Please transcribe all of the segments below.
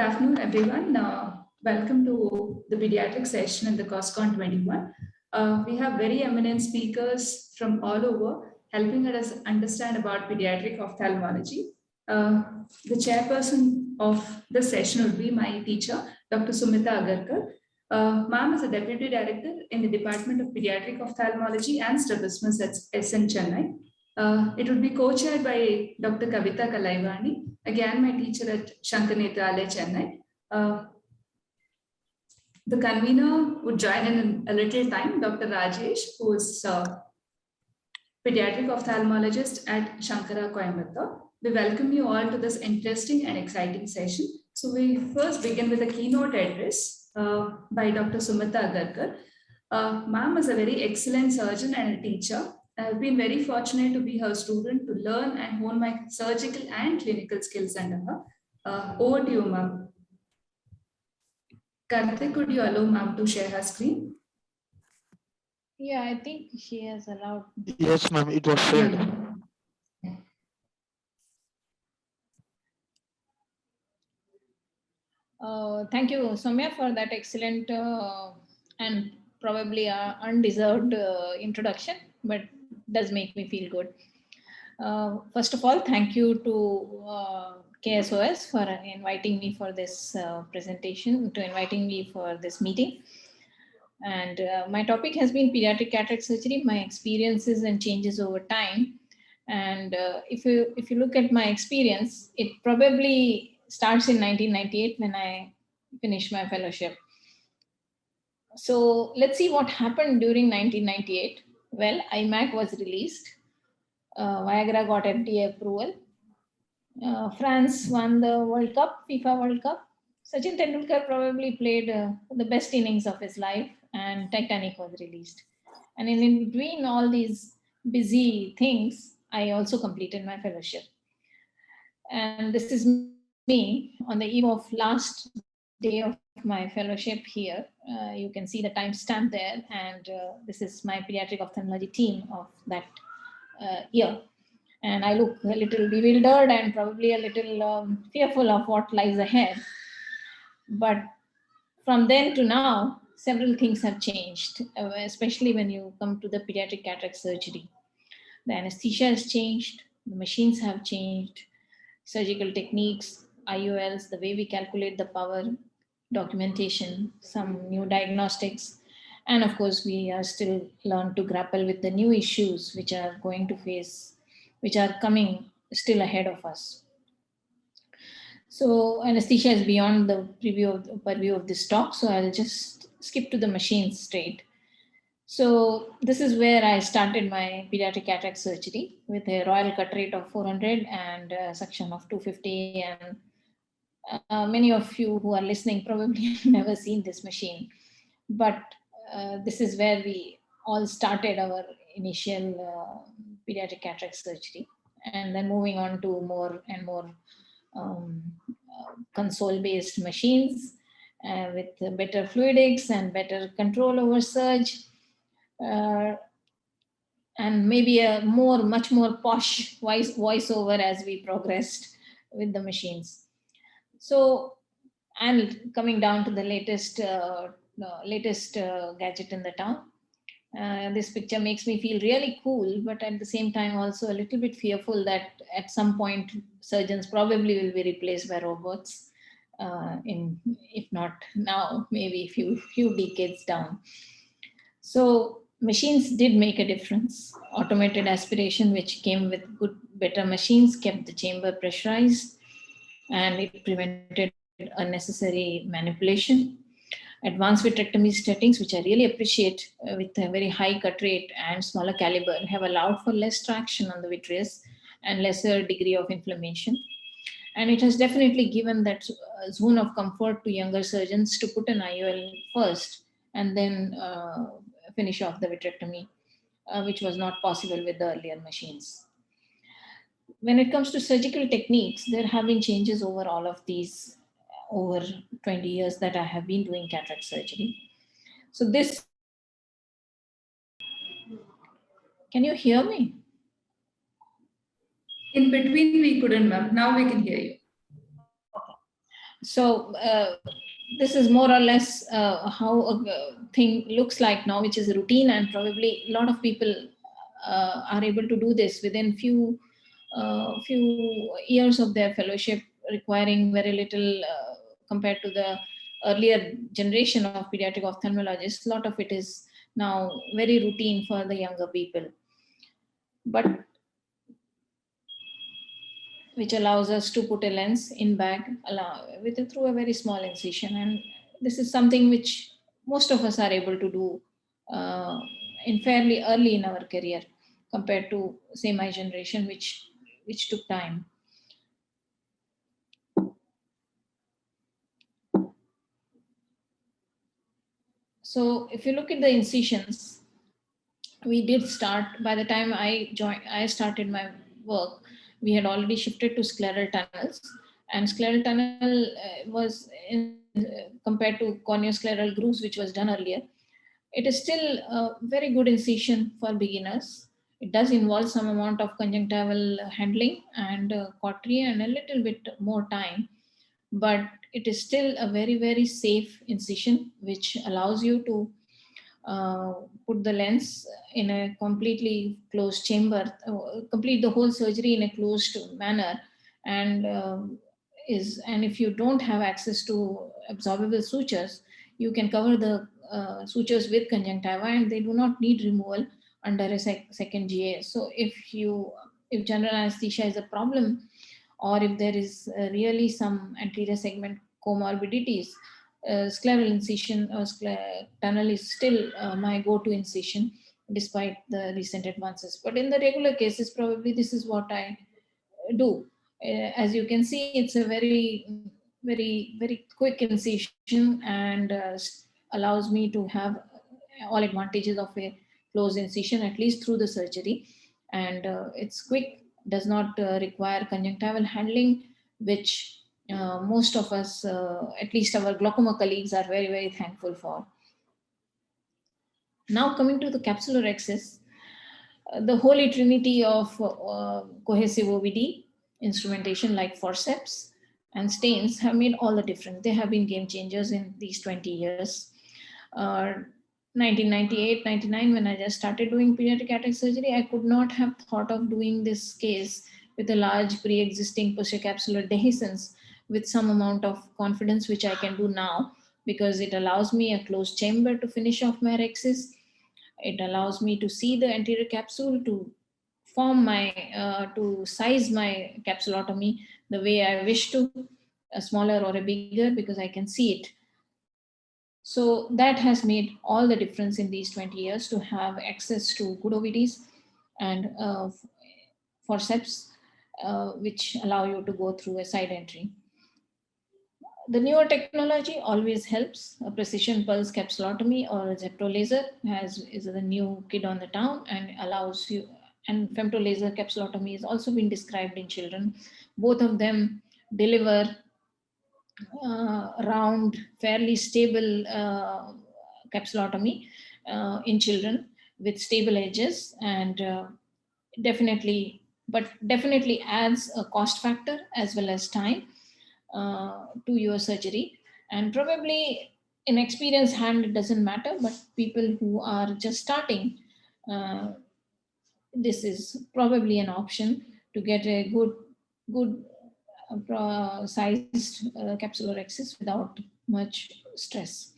afternoon, everyone. Welcome to the pediatric session in the COSCON 21. We have very eminent speakers from all over helping us understand about pediatric ophthalmology. The chairperson of the session would be my teacher, Dr. Sumita Agarkar. Ma'am is a deputy director in the Department of Pediatric Ophthalmology and Strabismus at SN Chennai. It would be co-chaired by Dr. Kavita Kalaivani, again my teacher at Shankar Nethralaya, Chennai. The convener would join in a little time, Dr. Rajesh, who is pediatric ophthalmologist at Shankara, Coimbatore. We welcome you all to this interesting and exciting session. So we first begin with a keynote address by Dr. Sumita Agarkar. Ma'am is a very excellent surgeon and a teacher. I've been very fortunate to be her student to learn and hone my surgical and clinical skills under her. Over to you, ma'am. Karthik, could you allow ma'am to share her screen? Yeah, I think she has allowed. Yes, ma'am, it was shared. Thank you, Soumya, for that excellent and probably undeserved introduction, but does make me feel good. First of all, thank you to KSOS for inviting me for this presentation, to inviting me for this meeting. And my topic has been pediatric cataract surgery, my experiences and changes over time. And if you look at my experience, it probably starts in 1998 when I finished my fellowship. So let's see what happened during 1998. Well, IMAC was released. Viagra got FDA approval. France won the World Cup, FIFA World Cup. Sachin Tendulkar probably played the best innings of his life, and Titanic was released. And in between all these busy things, I also completed my fellowship. And this is me on the eve of last day of my fellowship here. You can see the timestamp there, and this is my pediatric ophthalmology team of that year. And I look a little bewildered and probably a little fearful of what lies ahead. But from then to now, several things have changed, especially when you come to the pediatric cataract surgery. The anesthesia has changed, the machines have changed, surgical techniques, IOLs, the way we calculate the power, documentation, some new diagnostics, and of course, we are still learn to grapple with the new issues which are going to face, which are coming still ahead of us. So anesthesia is beyond the purview of this talk, so I'll just skip to the machines straight. So this is where I started my pediatric cataract surgery with a royal cut rate of 400 and a suction of 250. And many of you who are listening probably have never seen this machine, but this is where we all started our initial pediatric cataract surgery, and then moving on to more and more console-based machines with better fluidics and better control over surge, and maybe a much more posh voiceover as we progressed with the machines. So, and coming down to the latest gadget in the town. This picture makes me feel really cool, but at the same time also a little bit fearful that at some point surgeons probably will be replaced by robots, if not now, maybe few decades down. So machines did make a difference. Automated aspiration, which came with better machines, kept the chamber pressurized, and it prevented unnecessary manipulation. Advanced vitrectomy settings, which I really appreciate, with a very high cut rate and smaller caliber, have allowed for less traction on the vitreous and lesser degree of inflammation. And it has definitely given that zone of comfort to younger surgeons to put an IOL first and then finish off the vitrectomy, which was not possible with the earlier machines. When it comes to surgical techniques, there have been changes over all of these over 20 years that I have been doing cataract surgery. So this, can you hear me? In between we couldn't, ma'am. Now we can hear you. So this is more or less how a thing looks like now, which is routine, and probably a lot of people are able to do this within few years of their fellowship, requiring very little compared to the earlier generation of pediatric ophthalmologists. A lot of it is now very routine for the younger people, but which allows us to put a lens in bag through a very small incision. And this is something which most of us are able to do in fairly early in our career compared to, say, my generation, which took time. So if you look at the incisions, we did start, by the time I started my work, we had already shifted to scleral tunnels, and scleral tunnel was compared to corneoscleral grooves, which was done earlier. It is still a very good incision for beginners. It does involve some amount of conjunctival handling and cautery and a little bit more time, but it is still a very, very safe incision, which allows you to put the lens in a completely closed chamber, complete the whole surgery in a closed manner, and and if you don't have access to absorbable sutures, you can cover the sutures with conjunctiva, and they do not need removal under a second GA. So if general anesthesia is a problem, or if there is really some anterior segment comorbidities, scleral incision or tunnel is still my go-to incision despite the recent advances. But in the regular cases, probably this is what I do. As you can see, it's a very, very, very quick incision, and allows me to have all advantages of a closed incision, at least through the surgery. And it's quick, does not require conjunctival handling, which most of us, at least our glaucoma colleagues, are very, very thankful for. Now coming to the capsular access, the holy trinity of cohesive OVD instrumentation like forceps and stains have made all the difference. They have been game changers in these 20 years. 1998, 99, when I just started doing pediatric cataract surgery, I could not have thought of doing this case with a large pre-existing posterior capsular dehiscence with some amount of confidence, which I can do now, because it allows me a closed chamber to finish off my rhexis. It allows me to see the anterior capsule, to form my, to size my capsulotomy the way I wish to, a smaller or a bigger, because I can see it. So that has made all the difference in these 20 years, to have access to good OVDs and forceps, which allow you to go through a side entry. The newer technology always helps. A precision pulse capsulotomy or a zepto is the new kid on the town, and allows you, and femtolaser capsulotomy has also been described in children. Both of them deliver round, fairly stable capsulotomy in children with stable edges, and definitely adds a cost factor as well as time to your surgery. And probably in experienced hand it doesn't matter, but people who are just starting, uh, this is probably an option to get a good sized capsular access without much stress.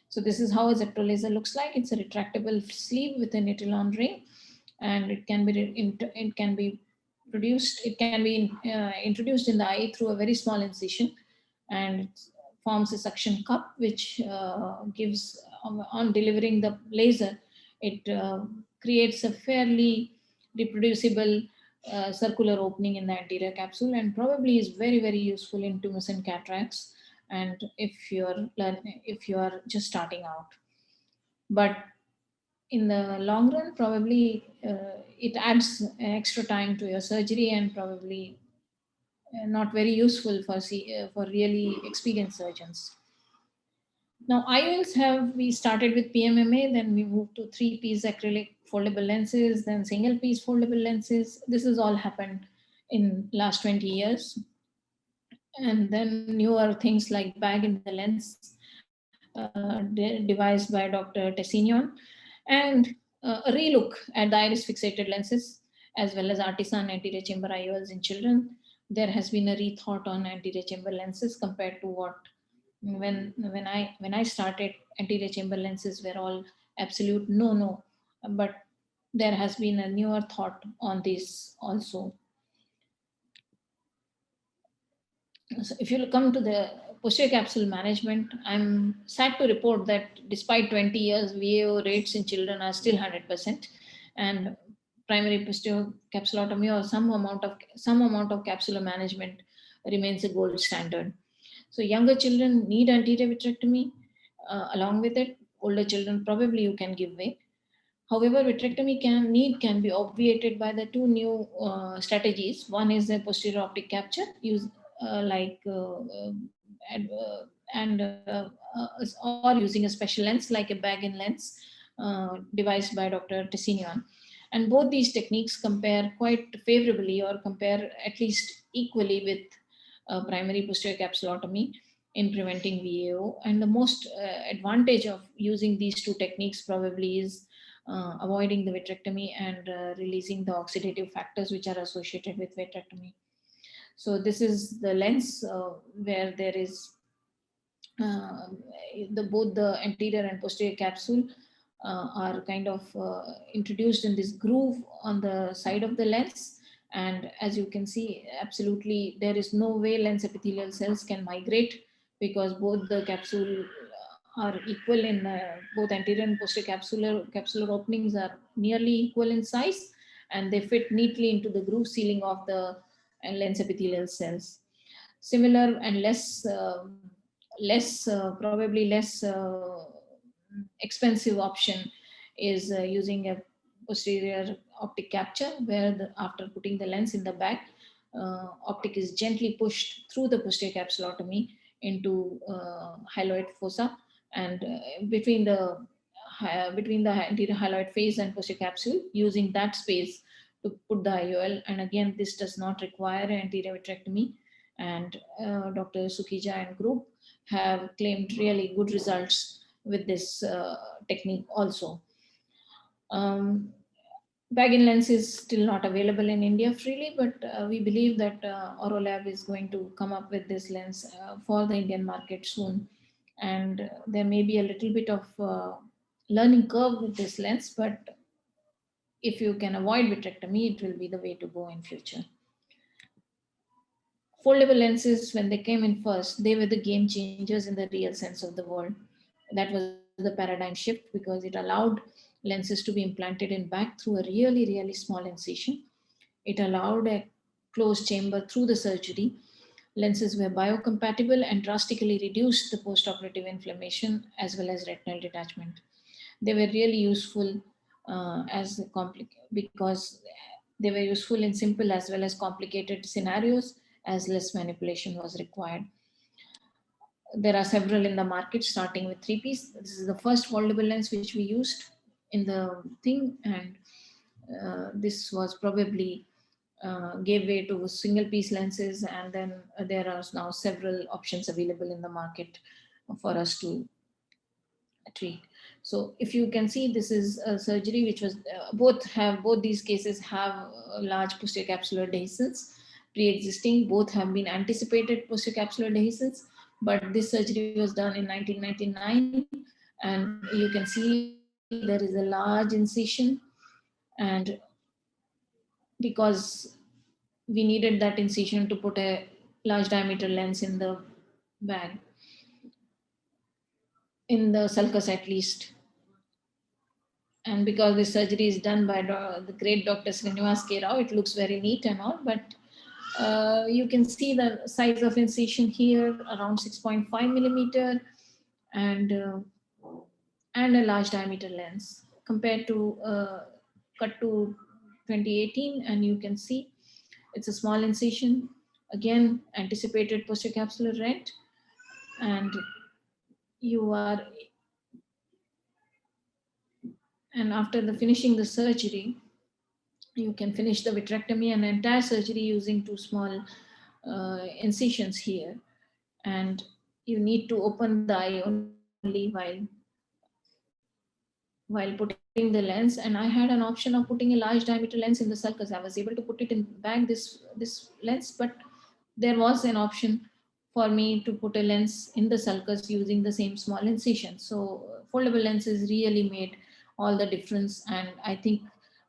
So this is how a zepto laser looks like. It's a retractable sleeve with a nitrilon ring, and it can be produced. It can be introduced in the eye through a very small incision, and it forms a suction cup, which gives, on delivering the laser, it creates a fairly reproducible circular opening in the anterior capsule, and probably is very, very useful in tumescent cataracts, and if you're just starting out. But in the long run, probably it adds extra time to your surgery, and probably not very useful for really experienced surgeons. Now, we started with PMMA, then we moved to 3-piece acrylic foldable lenses, then single-piece foldable lenses. This has all happened in last 20 years. And then newer things like bag in the lens, devised by Dr. Tessinion, and a relook at the iris fixated lenses, as well as artisan anterior chamber IOLs in children. There has been a rethought on anterior chamber lenses compared to what when I started. Anterior chamber lenses were all absolute no, but there has been a newer thought on this also. So if you come to the posterior capsule management, I'm sad to report that despite 20 years, VAO rates in children are still 100%, and primary posterior capsulotomy or some amount of capsular management remains a gold standard. So younger children need anterior vitrectomy. Along with it, older children probably you can give way. However, vitrectomy can be obviated by the two new strategies. One is the posterior optic capture, use like or using a special lens like a bag-in lens devised by Dr. Tessinian. And both these techniques compare quite favorably or compare at least equally with primary posterior capsulotomy in preventing VAO. And the most advantage of using these two techniques probably is avoiding the vitrectomy and releasing the oxidative factors which are associated with vitrectomy. So this is the lens where there is uh, both the anterior and posterior capsule are kind of introduced in this groove on the side of the lens. And as you can see, absolutely there is no way lens epithelial cells can migrate, because both the capsule are equal in both anterior and posterior capsular openings are nearly equal in size, and they fit neatly into the groove ceiling of the lens epithelial cells. Similar and probably less expensive option is using a posterior optic capture, where after putting the lens in the bag, optic is gently pushed through the posterior capsulotomy into hyaloid fossa, and between the anterior hyaloid phase and posterior capsule, using that space to put the IOL. And again, this does not require an anterior vitrectomy, and Dr. Sukija and group have claimed really good results with this technique also. Bag-in lens is still not available in India freely, but we believe that Orolab is going to come up with this lens for the Indian market soon. And there may be a little bit of learning curve with this lens, but if you can avoid vitrectomy, it will be the way to go in future. Foldable lenses, when they came in first, they were the game changers in the real sense of the word. That was the paradigm shift, because it allowed lenses to be implanted in back through a really small incision. It allowed a closed chamber through the surgery. Lenses were biocompatible and drastically reduced the postoperative inflammation as well as retinal detachment. They were really useful because they were useful in simple as well as complicated scenarios, as less manipulation was required. There are several in the market, starting with 3-piece. This is the first foldable lens which we used in the thing, and this was probably gave way to single piece lenses, and then there are now several options available in the market for us to treat. So if you can see, this is a surgery which was both these cases have large posterior capsular dehiscence pre-existing. Both have been anticipated posterior capsular dehiscence, but this surgery was done in 1999, and you can see there is a large incision. And because we needed that incision to put a large diameter lens in the bag, in the sulcus at least. And because this surgery is done by the great Dr. Srinivas K. Rao, it looks very neat and all, but you can see the size of incision here, around 6.5 millimeter, and a large diameter lens compared to cut to 2018, and you can see it's a small incision. Again, anticipated posterior capsular rent, and you are, and after the finishing the surgery, you can finish the vitrectomy and entire surgery using two small incisions here, and you need to open the eye only while putting the lens. And I had an option of putting a large diameter lens in the sulcus. I was able to put it in back this lens, but there was an option for me to put a lens in the sulcus using the same small incision. So foldable lenses really made all the difference, and I think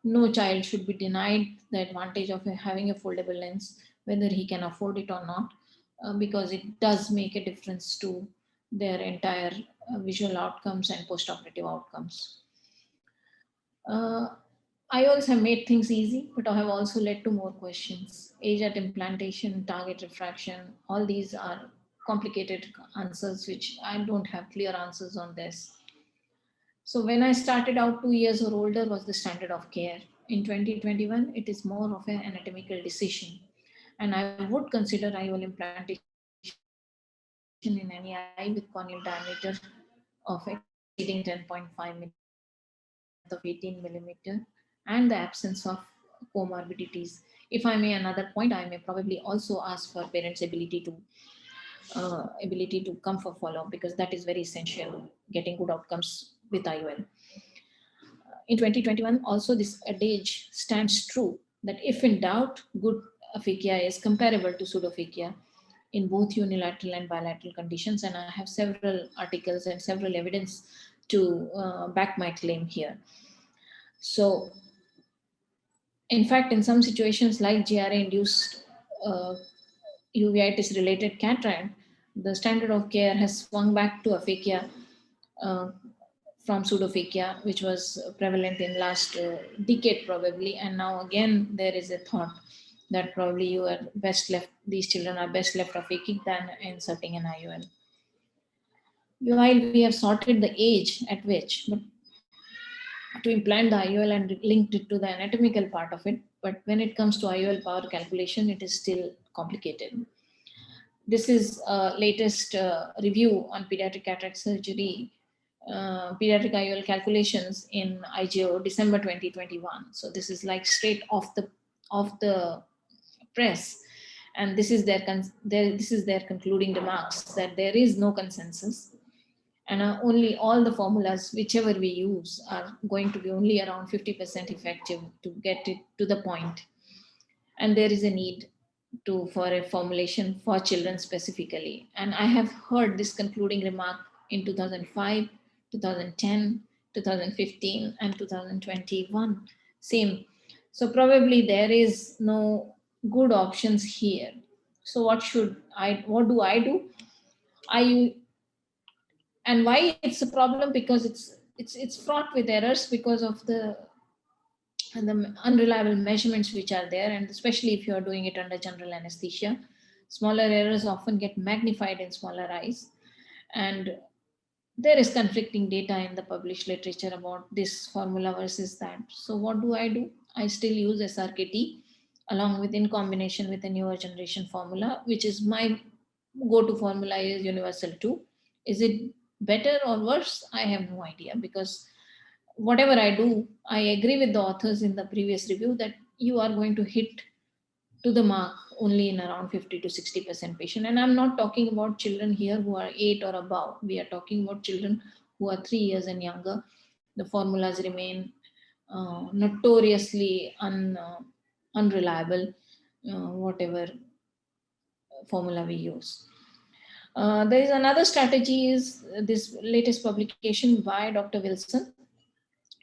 no child should be denied the advantage of having a foldable lens, whether he can afford it or not, because it does make a difference to their entire visual outcomes and postoperative outcomes. IOLs have made things easy, but have also led to more questions. Age at implantation, target refraction, all these are complicated answers, which I don't have clear answers on this. So when I started out, 2 years or older was the standard of care. In 2021, it is more of an anatomical decision. And I would consider IOL implantation in any eye with corneal diameter of exceeding 10.5 millimeter and the length of 18 millimeter and the absence of comorbidities. If I may, another point, I may probably also ask for parents' ability to come for follow-up, because that is very essential, getting good outcomes with IOL. In 2021, also this adage stands true that if in doubt, good aphakia is comparable to pseudophakia in both unilateral and bilateral conditions. And I have several articles and several evidence to back my claim here. So, in fact, in some situations like GRA-induced uveitis-related cataract, the standard of care has swung back to aphakia uh, from pseudophakia, which was prevalent in last decade probably, and now again there is a thought that probably you are best left, these children are best left aphakic than inserting an IOL. While we have sorted the age at which to implant the IOL and linked it to the anatomical part of it, but when it comes to IOL power calculation, it is still complicated. This is latest review on pediatric cataract surgery, pediatric IOL calculations in IGO December 2021. So this is like straight off the press, and this is their concluding remarks that there is no consensus, and only all the formulas whichever we use are going to be only around 50% effective to get it to the point, and there is a need for a formulation for children specifically. And I have heard this concluding remark in 2005, 2010, 2015, and 2021. Same. So probably there is no good options here. So what do I do? And why it's a problem? Because it's fraught with errors because of the unreliable measurements which are there, and especially if you are doing it under general anesthesia, smaller errors often get magnified in smaller eyes, and there is conflicting data in the published literature about this formula versus that. So what do? I still use SRKT along with, in combination with a newer generation formula, which is my go-to formula is universal 2. Is it better or worse? I have no idea, because whatever I do, I agree with the authors in the previous review that you are going to hit to the mark only in around 50 to 60% patient. And I'm not talking about children here who are 8 or above. We are talking about children who are 3 years and younger. The formulas remain notoriously unreliable, whatever formula we use. There is another strategy, is this latest publication by Dr. Wilson,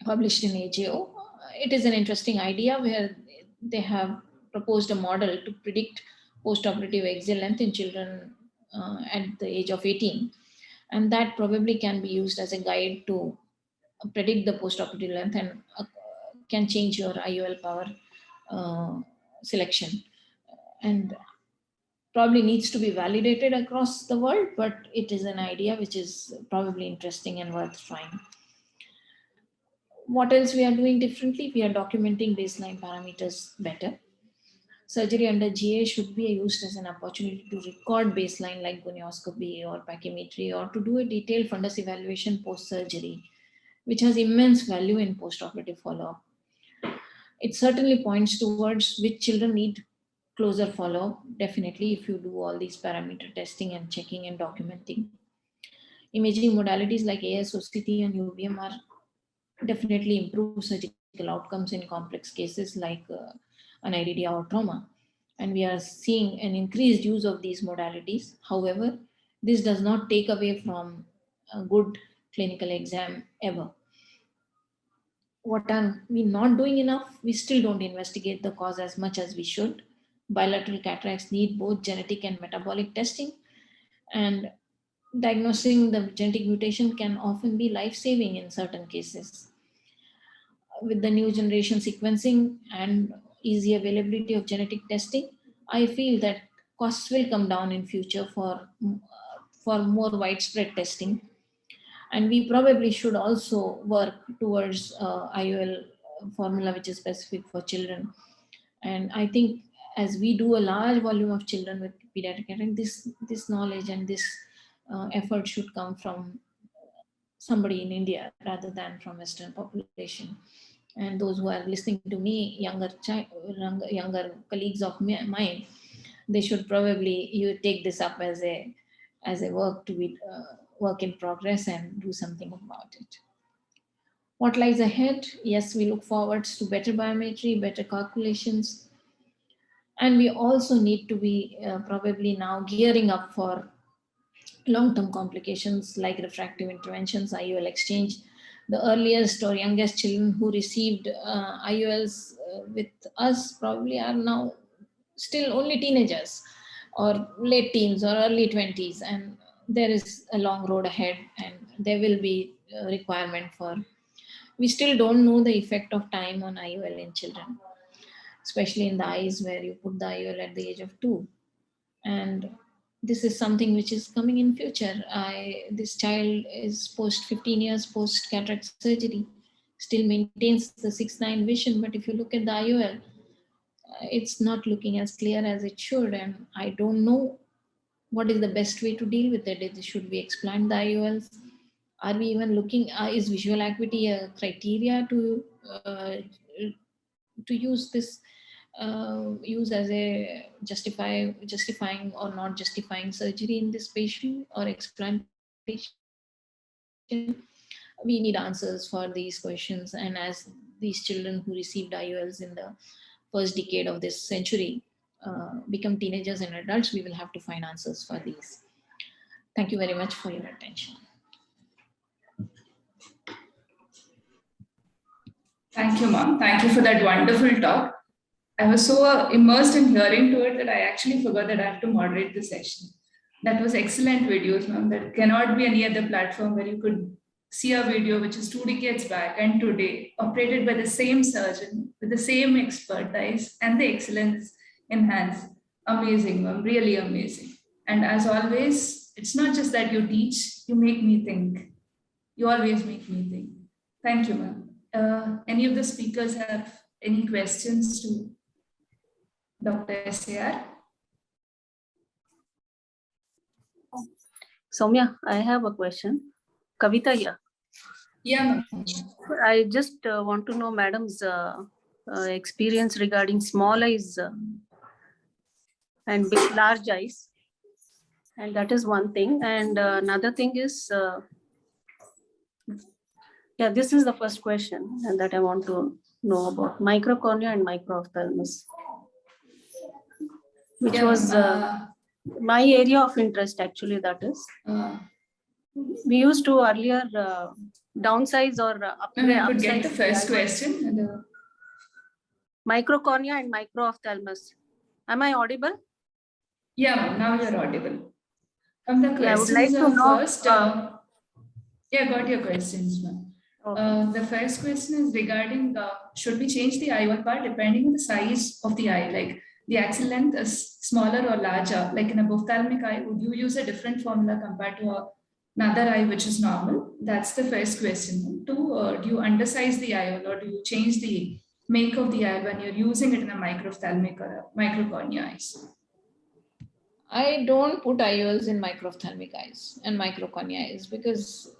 published in AJO. It is an interesting idea where they have proposed a model to predict postoperative axial length in children at the age of 18. And that probably can be used as a guide to predict the postoperative length and can change your IOL power selection. And probably needs to be validated across the world, but it is an idea which is probably interesting and worth trying. What else we are doing differently? We are documenting baseline parameters better. Surgery under GA should be used as an opportunity to record baseline like gonioscopy or pachymetry, or to do a detailed fundus evaluation post-surgery, which has immense value in post-operative follow-up. It certainly points towards which children need closer follow-up, definitely, if you do all these parameter testing and checking and documenting. Imaging modalities like ASOCT and UBM are definitely improve surgical outcomes in complex cases like aniridia or trauma. And we are seeing an increased use of these modalities. However, this does not take away from a good clinical exam ever. What are we not doing enough? We still don't investigate the cause as much as we should. Bilateral cataracts need both genetic and metabolic testing, and diagnosing the genetic mutation can often be life-saving in certain cases. With the new generation sequencing and easy availability of genetic testing, I feel that costs will come down in future for more widespread testing. And we probably should also work towards IOL formula which is specific for children. And I think as we do a large volume of children with pediatric cataract, this knowledge and this effort should come from somebody in India rather than from Western population. And those who are listening to me, younger colleagues of mine, they should probably you take this up as a work to be work in progress and do something about it. What lies ahead? Yes, we look forward to better biometry, better calculations, and we also need to be probably now gearing up for long-term complications like refractive interventions, IOL exchange. The earliest or youngest children who received IOLs with us probably are now still only teenagers or late teens or early 20s, and there is a long road ahead, and there will be a requirement for. We still don't know the effect of time on IOL in children, especially in the eyes where you put the IOL at the age of 2. And this is something which is coming in future. This child is post 15 years post cataract surgery, still maintains the 6/9 vision, but if you look at the IOL, it's not looking as clear as it should, and I don't know what is the best way to deal with it. Should we explant the IOLs? Are we even looking? Is visual acuity a criteria to use this? Use as a justifying or not justifying surgery in this patient or explantation. We need answers for these questions, and as these children who received IOLs in the first decade of this century become teenagers and adults, we will have to find answers for these. Thank you very much for your attention. Thank you, ma'am. Thank you for that wonderful talk. I was so immersed in hearing to it that I actually forgot that I have to moderate the session. That was excellent videos, ma'am. There cannot be any other platform where you could see a video which is 2 decades back and today, operated by the same surgeon with the same expertise and the excellence in hands. Amazing, ma'am. Really amazing. And as always, it's not just that you teach, you make me think. You always make me think. Thank you, ma'am. Any of the speakers have any questions to Dr. SAR? Soumya, I have a question. Kavita here. Yeah, ma'am. I just want to know madam's experience regarding small eyes and big, large eyes. And that is one thing. And another thing is, yeah, this is the first question and that I want to know about microcornea and microophthalmos, which was my area of interest actually, that is. We used to earlier downsize or upgrade. I could get the first question. Microcornea and microophthalmos. Am I audible? Yeah, now you're audible. The questions I would like to know, first. Yeah, got your questions, ma'am. Okay. The first question is regarding should we change the IOL part depending on the size of the eye, like the axial length is smaller or larger, like in a ophthalmic eye, would you use a different formula compared to another eye which is normal? That's the first question. Two, do you undersize the IOL or do you change the make of the IOL when you're using it in a microphthalmic or a microcornea eyes? I don't put IOLs in microphthalmic eyes and microcornea eyes because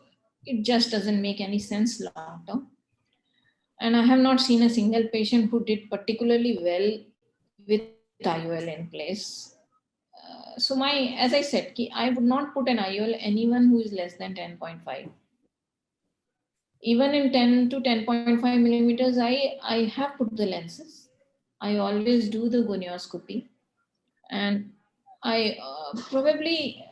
it just doesn't make any sense long term. And I have not seen a single patient who did particularly well with IOL IOL in place. So as I said, I would not put an IOL anyone who is less than 10.5. Even in 10 to 10.5 millimeters, I have put the lenses. I always do the gonioscopy, and I probably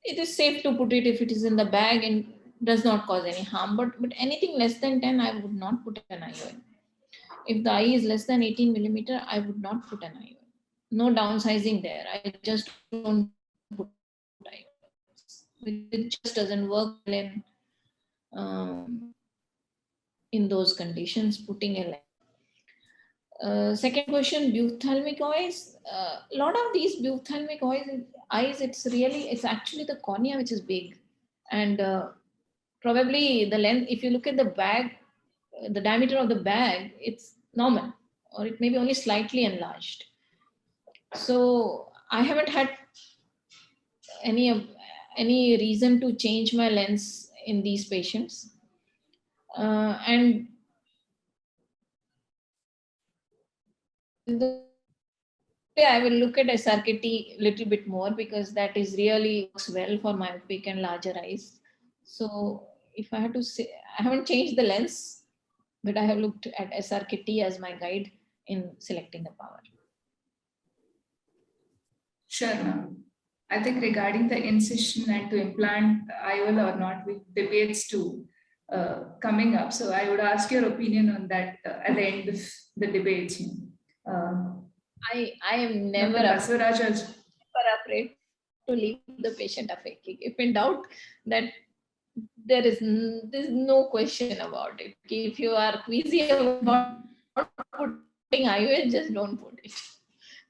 it is safe to put it if it is in the bag and does not cause any harm. But anything less than 10, I would not put an IOL. If the eye is less than 18 millimeter, I would not put an IOL. No downsizing there. I just don't put IOLs. It just doesn't work in those conditions. Putting a second question, ophthalmic eyes. A lot of these ophthalmic eyes, it's actually the cornea which is big, and probably the length. If you look at the bag, the diameter of the bag, it's normal, or it may be only slightly enlarged. So I haven't had any reason to change my lens in these patients, and I will look at SRKT a little bit more, because that is really works well for myopic and larger eyes. So if I have to say, I haven't changed the lens, but I have looked at SRKT as my guide in selecting the power. Sure, ma'am. I think regarding the incision and to implant IOL or not, with debates too coming up. So I would ask your opinion on that at the end of the debate. I am never afraid to leave the patient aphakic. If in doubt, that there's no question about it. If you are queasy about putting IOL, just don't put it,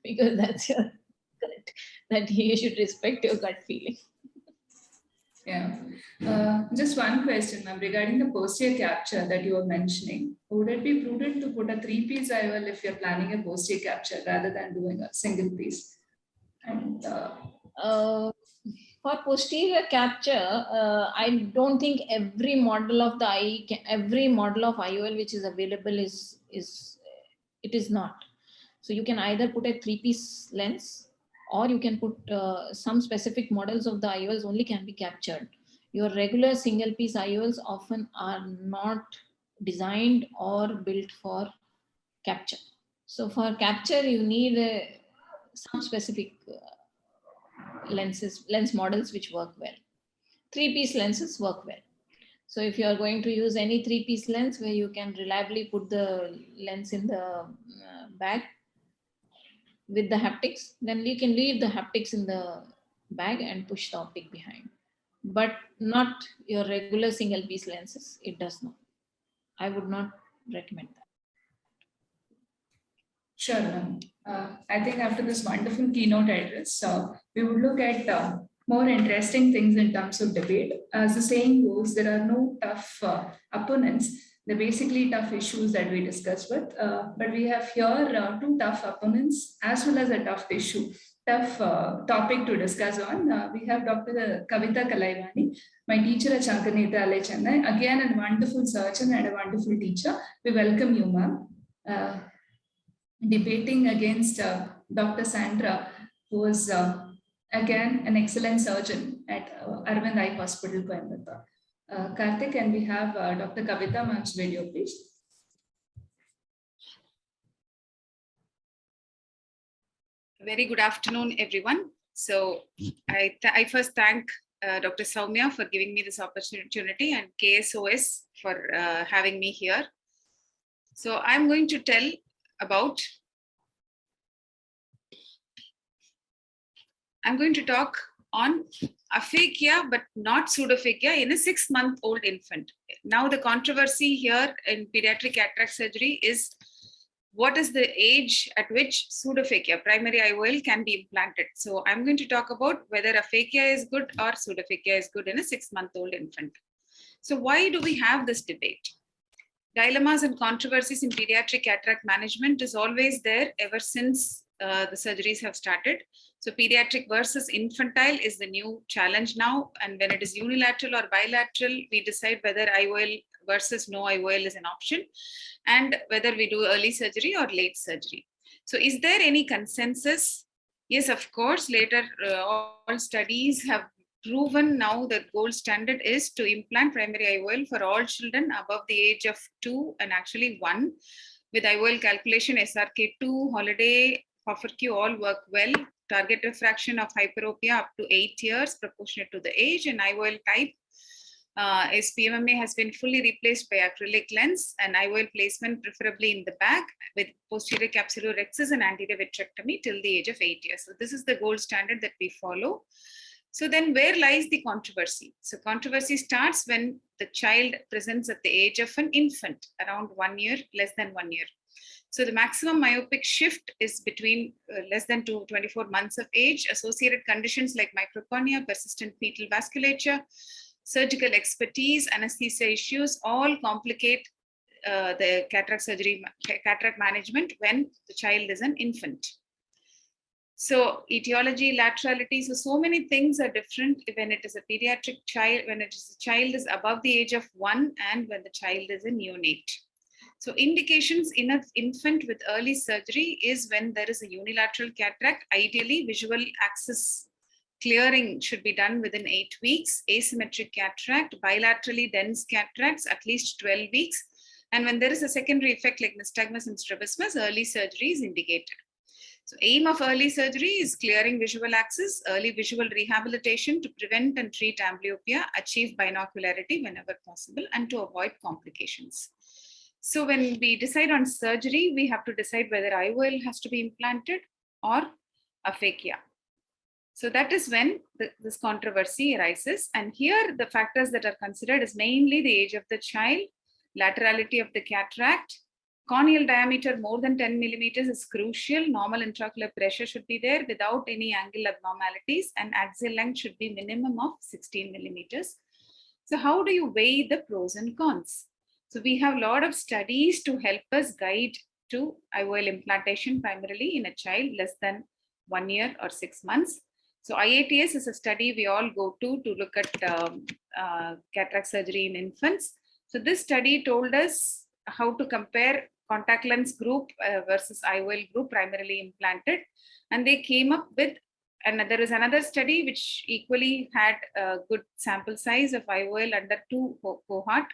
because that's your gut. That you should respect your gut feeling. Yeah. Just one question, ma'am, regarding the posterior capture that you were mentioning. Would it be prudent to put a 3-piece IOL if you're planning a posterior capture rather than doing a single piece? And for posterior capture, I don't think every model of IOL which is available it is not. So you can either put a 3-piece lens, or you can put some specific models of the IOLs only can be captured. Your regular single piece IOLs often are not designed or built for capture. So for capture, you need some specific lens models which work well. 3-piece lenses work well. So if you are going to use any 3-piece lens where you can reliably put the lens in the bag with the haptics, then you can leave the haptics in the bag and push the optic behind. But not your regular single piece lenses. It does not. I would not recommend that. Sure, ma'am. I think after this wonderful keynote address, we would look at more interesting things in terms of debate. As the saying goes, there are no tough opponents. They're basically tough issues that we discuss with. But we have here 2 tough opponents as well as a tough topic to discuss on. We have Dr. Kavita Kalaivani, my teacher at Chankaneta Alley, Chennai. Again, a wonderful surgeon and a wonderful teacher. We welcome you, ma'am. Debating against Dr. Sandra, who was again an excellent surgeon at Arvind Eye Hospital, Coimbatore. Karthik, can we have Dr. Kavita ma'am's video, please? Very good afternoon, everyone. So I first thank Dr. Soumya for giving me this opportunity, and KSOS for having me here. So I'm going to tell about, I'm going to talk on aphakia, but not pseudophakia in a 6-month-old infant. Now the controversy here in pediatric cataract surgery is what is the age at which pseudophakia, primary IOL, can be implanted. So I'm going to talk about whether aphakia is good or pseudophakia is good in a 6-month-old infant. So why do we have this debate? Dilemmas and controversies in pediatric cataract management is always there ever since the surgeries have started. So pediatric versus infantile is the new challenge now. And when it is unilateral or bilateral, we decide whether IOL versus no IOL is an option, and whether we do early surgery or late surgery. So is there any consensus? Yes, of course. Later, all studies have proven now that gold standard is to implant primary IOL for all children above the age of 2 and actually 1 with IOL calculation, SRK2, holiday, Hoffer-Q all work well. Target refraction of hyperopia up to 8 years proportionate to the age, and IOL type is PMMA has been fully replaced by acrylic lens and IOL placement preferably in the back with posterior capsular rhexis and anterior vitrectomy till the age of 8 years. So this is the gold standard that we follow. So then where lies the controversy? So controversy starts when the child presents at the age of an infant, around 1 year, less than 1 year. So the maximum myopic shift is between less than 24 months of age. Associated conditions like microcornea, persistent fetal vasculature, surgical expertise, anesthesia issues all complicate the cataract management when the child is an infant. So etiology, laterality, so many things are different when it is a pediatric child, when it is a child is above the age of 1 and when the child is a neonate. So indications in an infant with early surgery is when there is a unilateral cataract. Ideally, visual axis clearing should be done within 8 weeks, asymmetric cataract, bilaterally dense cataracts, at least 12 weeks. And when there is a secondary effect like nystagmus and strabismus, early surgery is indicated. So aim of early surgery is clearing visual axis, early visual rehabilitation to prevent and treat amblyopia, achieve binocularity whenever possible, and to avoid complications. So when we decide on surgery, we have to decide whether IOL has to be implanted or aphakia. So that is when this controversy arises. And here the factors that are considered is mainly the age of the child, laterality of the cataract, corneal diameter more than 10 millimeters is crucial. Normal intraocular pressure should be there without any angle abnormalities, and axial length should be minimum of 16 millimeters. So how do you weigh the pros and cons? So we have a lot of studies to help us guide to IOL implantation primarily in a child less than 1 year or 6 months. So IATS is a study we all go to look at cataract surgery in infants. So this study told us how to compare contact lens group versus IOL group primarily implanted. And they came up with, and there is another study which equally had a good sample size of IOL under 2 cohort.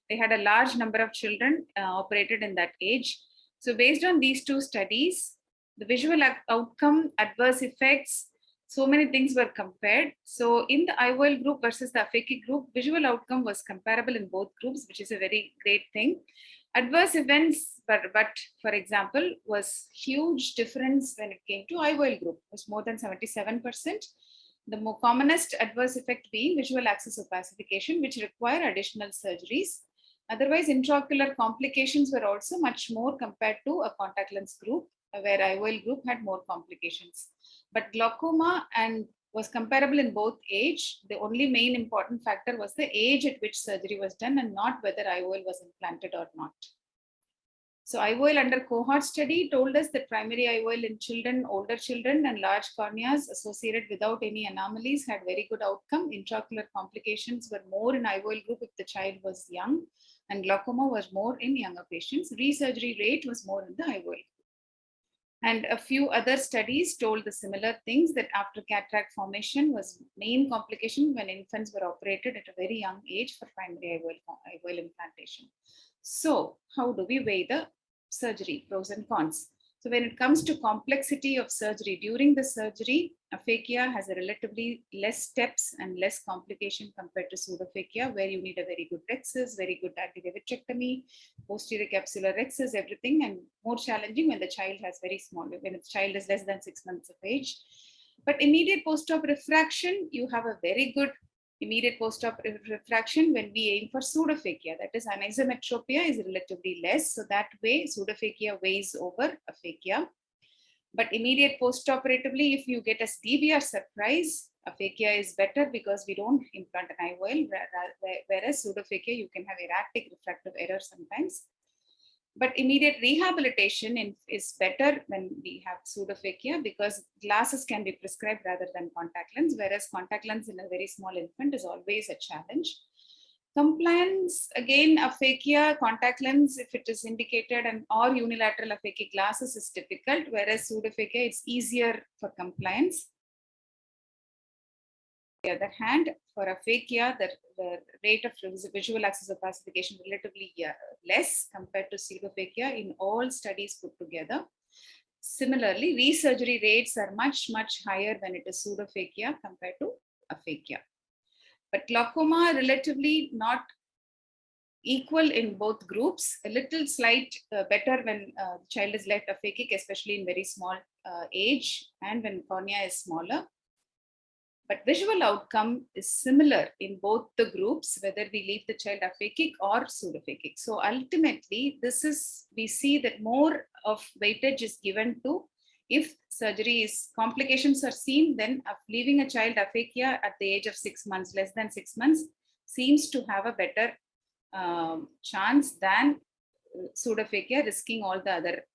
They had a large number of children operated in that age. So based on these 2 studies, the visual outcome, adverse effects, so many things were compared. So in the IOL group versus the aphakic group, visual outcome was comparable in both groups, which is a very great thing. Adverse events, but for example, was huge difference when it came to IOL group, it was more than 77%. The more commonest adverse effect being visual axis opacification, which require additional surgeries. Otherwise, intraocular complications were also much more compared to a contact lens group, where IOL group had more complications. But glaucoma and was comparable in both age. The only main important factor was the age at which surgery was done and not whether IOL was implanted or not. So IOL under cohort study told us that primary IOL in children, older children and large corneas associated without any anomalies had very good outcome. Intraocular complications were more in IOL group if the child was young, and glaucoma was more in younger patients. Resurgery rate was more in the IOL group. And a few other studies told the similar things, that after cataract formation was main complication when infants were operated at a very young age for primary IOL implantation. So how do we weigh the surgery, pros and cons? So when it comes to complexity of surgery, during the surgery, aphakia has a relatively less steps and less complication compared to pseudophakia, where you need a very good rhexis, very good anterior vitrectomy, posterior capsular rhexis, everything, and more challenging when the child has very small, when the child is less than 6 months of age. But immediate post-op refraction, you have a very good immediate post-op refraction when we aim for pseudophakia. That is, anisometropia is relatively less. So that way, pseudophakia weighs over aphakia. But immediate post-operatively, if you get a DBR surprise, aphakia is better because we don't implant an IOL, whereas pseudophakia, you can have erratic refractive error sometimes. But immediate rehabilitation is better when we have pseudophakia because glasses can be prescribed rather than contact lens, whereas contact lens in a very small infant is always a challenge. Compliance, again, aphakia, contact lens, if it is indicated, and or unilateral aphakic glasses is difficult, whereas pseudophakia, it's easier for compliance. On the other hand, for aphakia, the rate of visual axis opacification relatively less compared to pseudophakia in all studies put together. Similarly, resurgery rates are much, much higher when it is pseudophakia compared to aphakia. But glaucoma relatively not equal in both groups, a little slight better when the child is left aphakic, especially in very small age and when cornea is smaller. But visual outcome is similar in both the groups, whether we leave the child aphakic or pseudophakic. So ultimately, we see that more of weightage is given to if surgery is complications are seen, then leaving a child aphakia at the age of 6 months, less than 6 months, seems to have a better chance than pseudophakia, risking all the other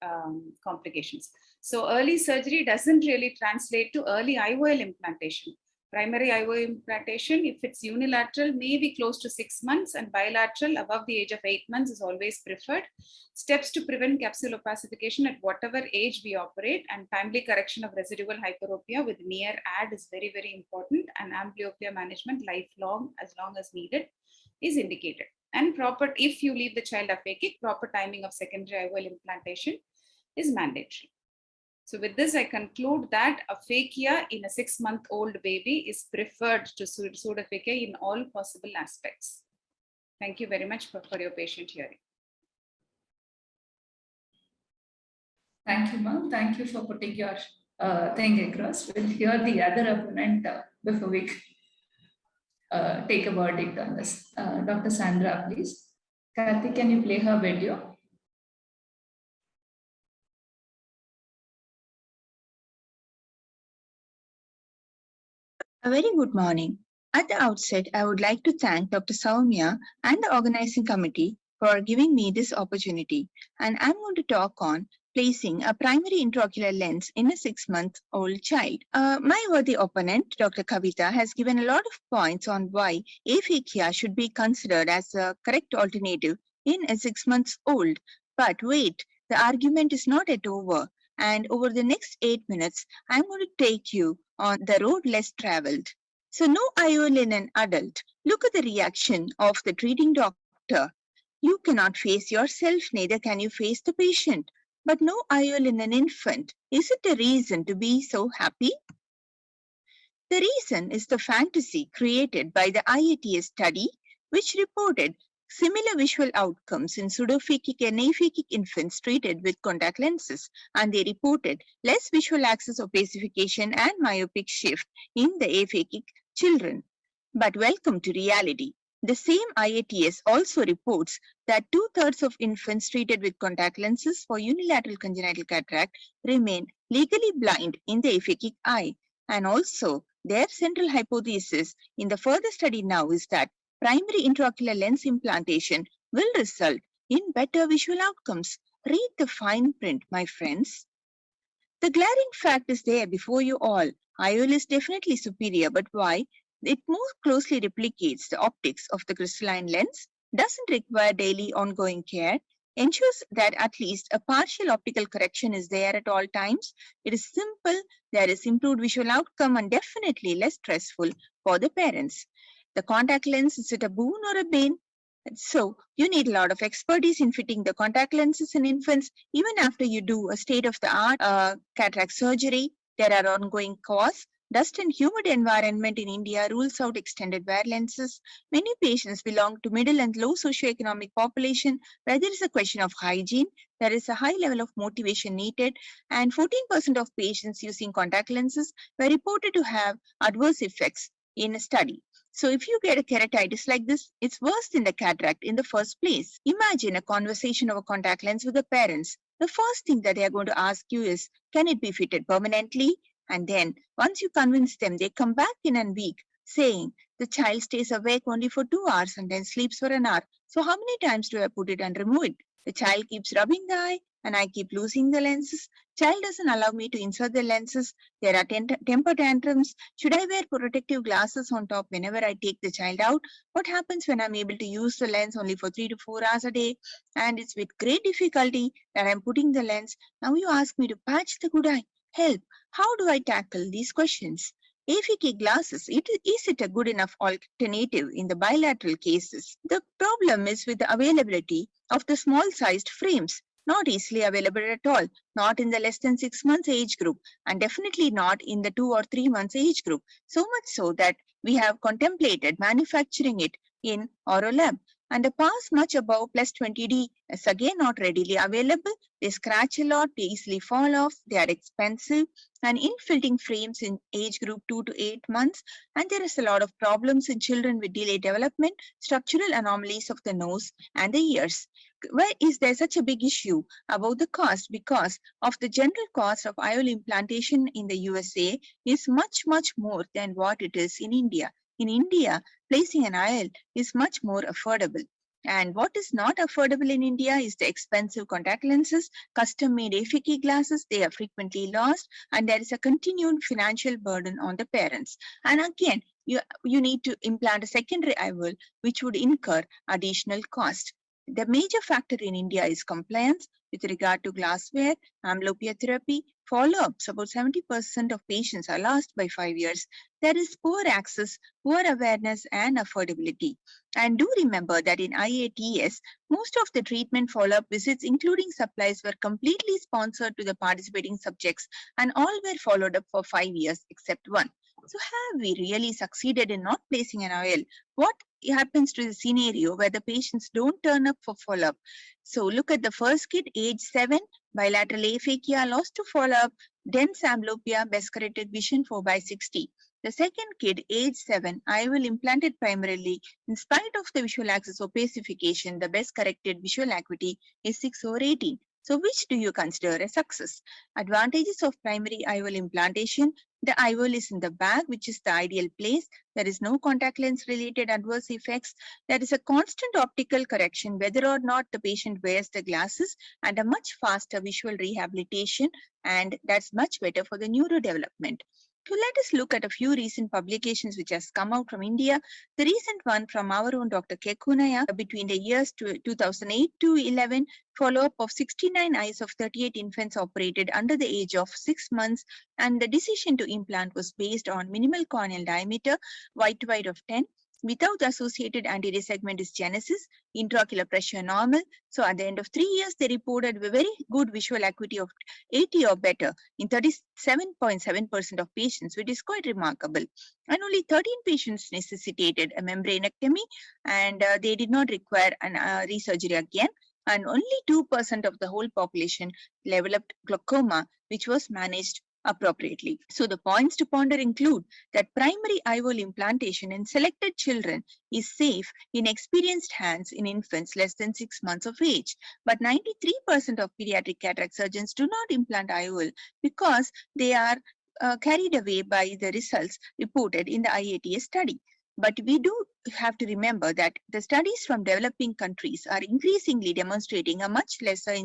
complications. So early surgery doesn't really translate to early IOL implantation. Primary IOL implantation, if it's unilateral, may be close to 6 months, and bilateral above the age of 8 months is always preferred. Steps to prevent capsule opacification at whatever age we operate, and timely correction of residual hyperopia with near ad is very, very important, and amblyopia management lifelong, as long as needed, is indicated. And proper, if you leave the child aphakic, proper timing of secondary IOL implantation is mandatory. So with this, I conclude that aphakia in a 6-month-old baby is preferred to pseudophakia in all possible aspects. Thank you very much for your patient hearing. Thank you, ma'am. Thank you for putting your thing across. We'll hear the other opponent before we take a verdict on this. Dr. Sandra, please. Kathy, can you play her video? A very good morning. At the outset, I would like to thank Dr. Soumya and the organizing committee for giving me this opportunity. And I'm going to talk on placing a primary intraocular lens in a 6-month-old child. My worthy opponent, Dr. Kavita, has given a lot of points on why aphakia should be considered as a correct alternative in a 6-month-old. But wait, the argument is not yet over. And over the next 8 minutes, I'm going to take you on the road less traveled. So no IOL in an adult. Look at the reaction of the treating doctor. You cannot face yourself, neither can you face the patient. But no IOL in an infant. Is it a reason to be so happy? The reason is the fantasy created by the IATS study, which reported similar visual outcomes in pseudophakic and aphakic infants treated with contact lenses, and they reported less visual axis opacification and myopic shift in the aphakic children. But welcome to reality. The same IATS also reports that 2/3 of infants treated with contact lenses for unilateral congenital cataract remain legally blind in the aphakic eye. And also, their central hypothesis in the further study now is that primary intraocular lens implantation will result in better visual outcomes. Read the fine print, my friends. The glaring fact is there before you all. IOL is definitely superior, but why? It more closely replicates the optics of the crystalline lens, doesn't require daily ongoing care, ensures that at least a partial optical correction is there at all times. It is simple, there is improved visual outcome, and definitely less stressful for the parents. The contact lens, is it a boon or a bane? So you need a lot of expertise in fitting the contact lenses in infants. Even after you do a state-of-the-art cataract surgery, there are ongoing costs. Dust and humid environment in India rules out extended wear lenses. Many patients belong to middle and low socioeconomic population where there is a question of hygiene. There is a high level of motivation needed, and 14% of patients using contact lenses were reported to have adverse effects in a study. So if you get a keratitis like this, it's worse than the cataract in the first place. Imagine a conversation over contact lens with the parents. The first thing that they are going to ask you is, can it be fitted permanently? And then once you convince them, they come back in a week saying the child stays awake only for 2 hours and then sleeps for an hour. So how many times do I put it and remove it? The child keeps rubbing the eye and I keep losing the lenses. Child doesn't allow me to insert the lenses. There are temper tantrums. Should I wear protective glasses on top whenever I take the child out? What happens when I'm able to use the lens only for 3 to 4 hours a day? And it's with great difficulty that I'm putting the lens. Now you ask me to patch the good eye. Help. How do I tackle these questions? AFK glasses, is it a good enough alternative in the bilateral cases? The problem is with the availability of the small-sized frames, not easily available at all, not in the less than 6 months age group, and definitely not in the 2 or 3 months age group. So much so that we have contemplated manufacturing it in Orolab. And the pass much above plus 20D is again not readily available. They scratch a lot, they easily fall off, they are expensive, and in-fitting frames in age group 2 to 8 months. And there is a lot of problems in children with delayed development, structural anomalies of the nose and the ears. Why is there such a big issue about the cost? Because of the general cost of IOL implantation in the USA is much, much more than what it is in India. In India, placing an IOL is much more affordable. And what is not affordable in India is the expensive contact lenses, custom-made AFK glasses. They are frequently lost, and there is a continued financial burden on the parents. And again, you need to implant a secondary IOL, which would incur additional cost. The major factor in India is compliance with regard to glassware, amblyopia therapy, follow-ups. About 70% of patients are lost by 5 years. There is poor access, poor awareness, and affordability. And do remember that in IATS, most of the treatment follow-up visits, including supplies, were completely sponsored to the participating subjects, and all were followed up for 5 years except one. So have we really succeeded in not placing an IOL? What happens to the scenario where the patients don't turn up for follow-up? So look at the first kid, age 7, bilateral aphakia, lost to follow-up, dense amblyopia, best corrected vision 4/60. The second kid, age 7, IOL implanted primarily. In spite of the visual axis opacification, the best corrected visual acuity is 6/18. So which do you consider a success? Advantages of primary IOL implantation. The IOL is in the bag, which is the ideal place. There is no contact lens related adverse effects. There is a constant optical correction whether or not the patient wears the glasses, and a much faster visual rehabilitation, and that's much better for the neurodevelopment. So let us look at a few recent publications which has come out from India. The recent one from our own Dr. Kekunaya between the years 2008 to 11, follow-up of 69 eyes of 38 infants operated under the age of 6 months, and the decision to implant was based on minimal corneal diameter, white to wide of 10, without the associated anterior segment dysgenesis, intraocular pressure normal. So at the end of 3 years, they reported a very good visual acuity of 80 or better in 37.7% of patients, which is quite remarkable. And only 13 patients necessitated a membranectomy, and they did not require an resurgery again. And only 2% of the whole population developed glaucoma, which was managed appropriately. So the points to ponder include that primary IOL implantation in selected children is safe in experienced hands in infants less than 6 months of age. But 93% of pediatric cataract surgeons do not implant IOL because they are carried away by the results reported in the IATS study. But we do have to remember that the studies from developing countries are increasingly demonstrating a much lesser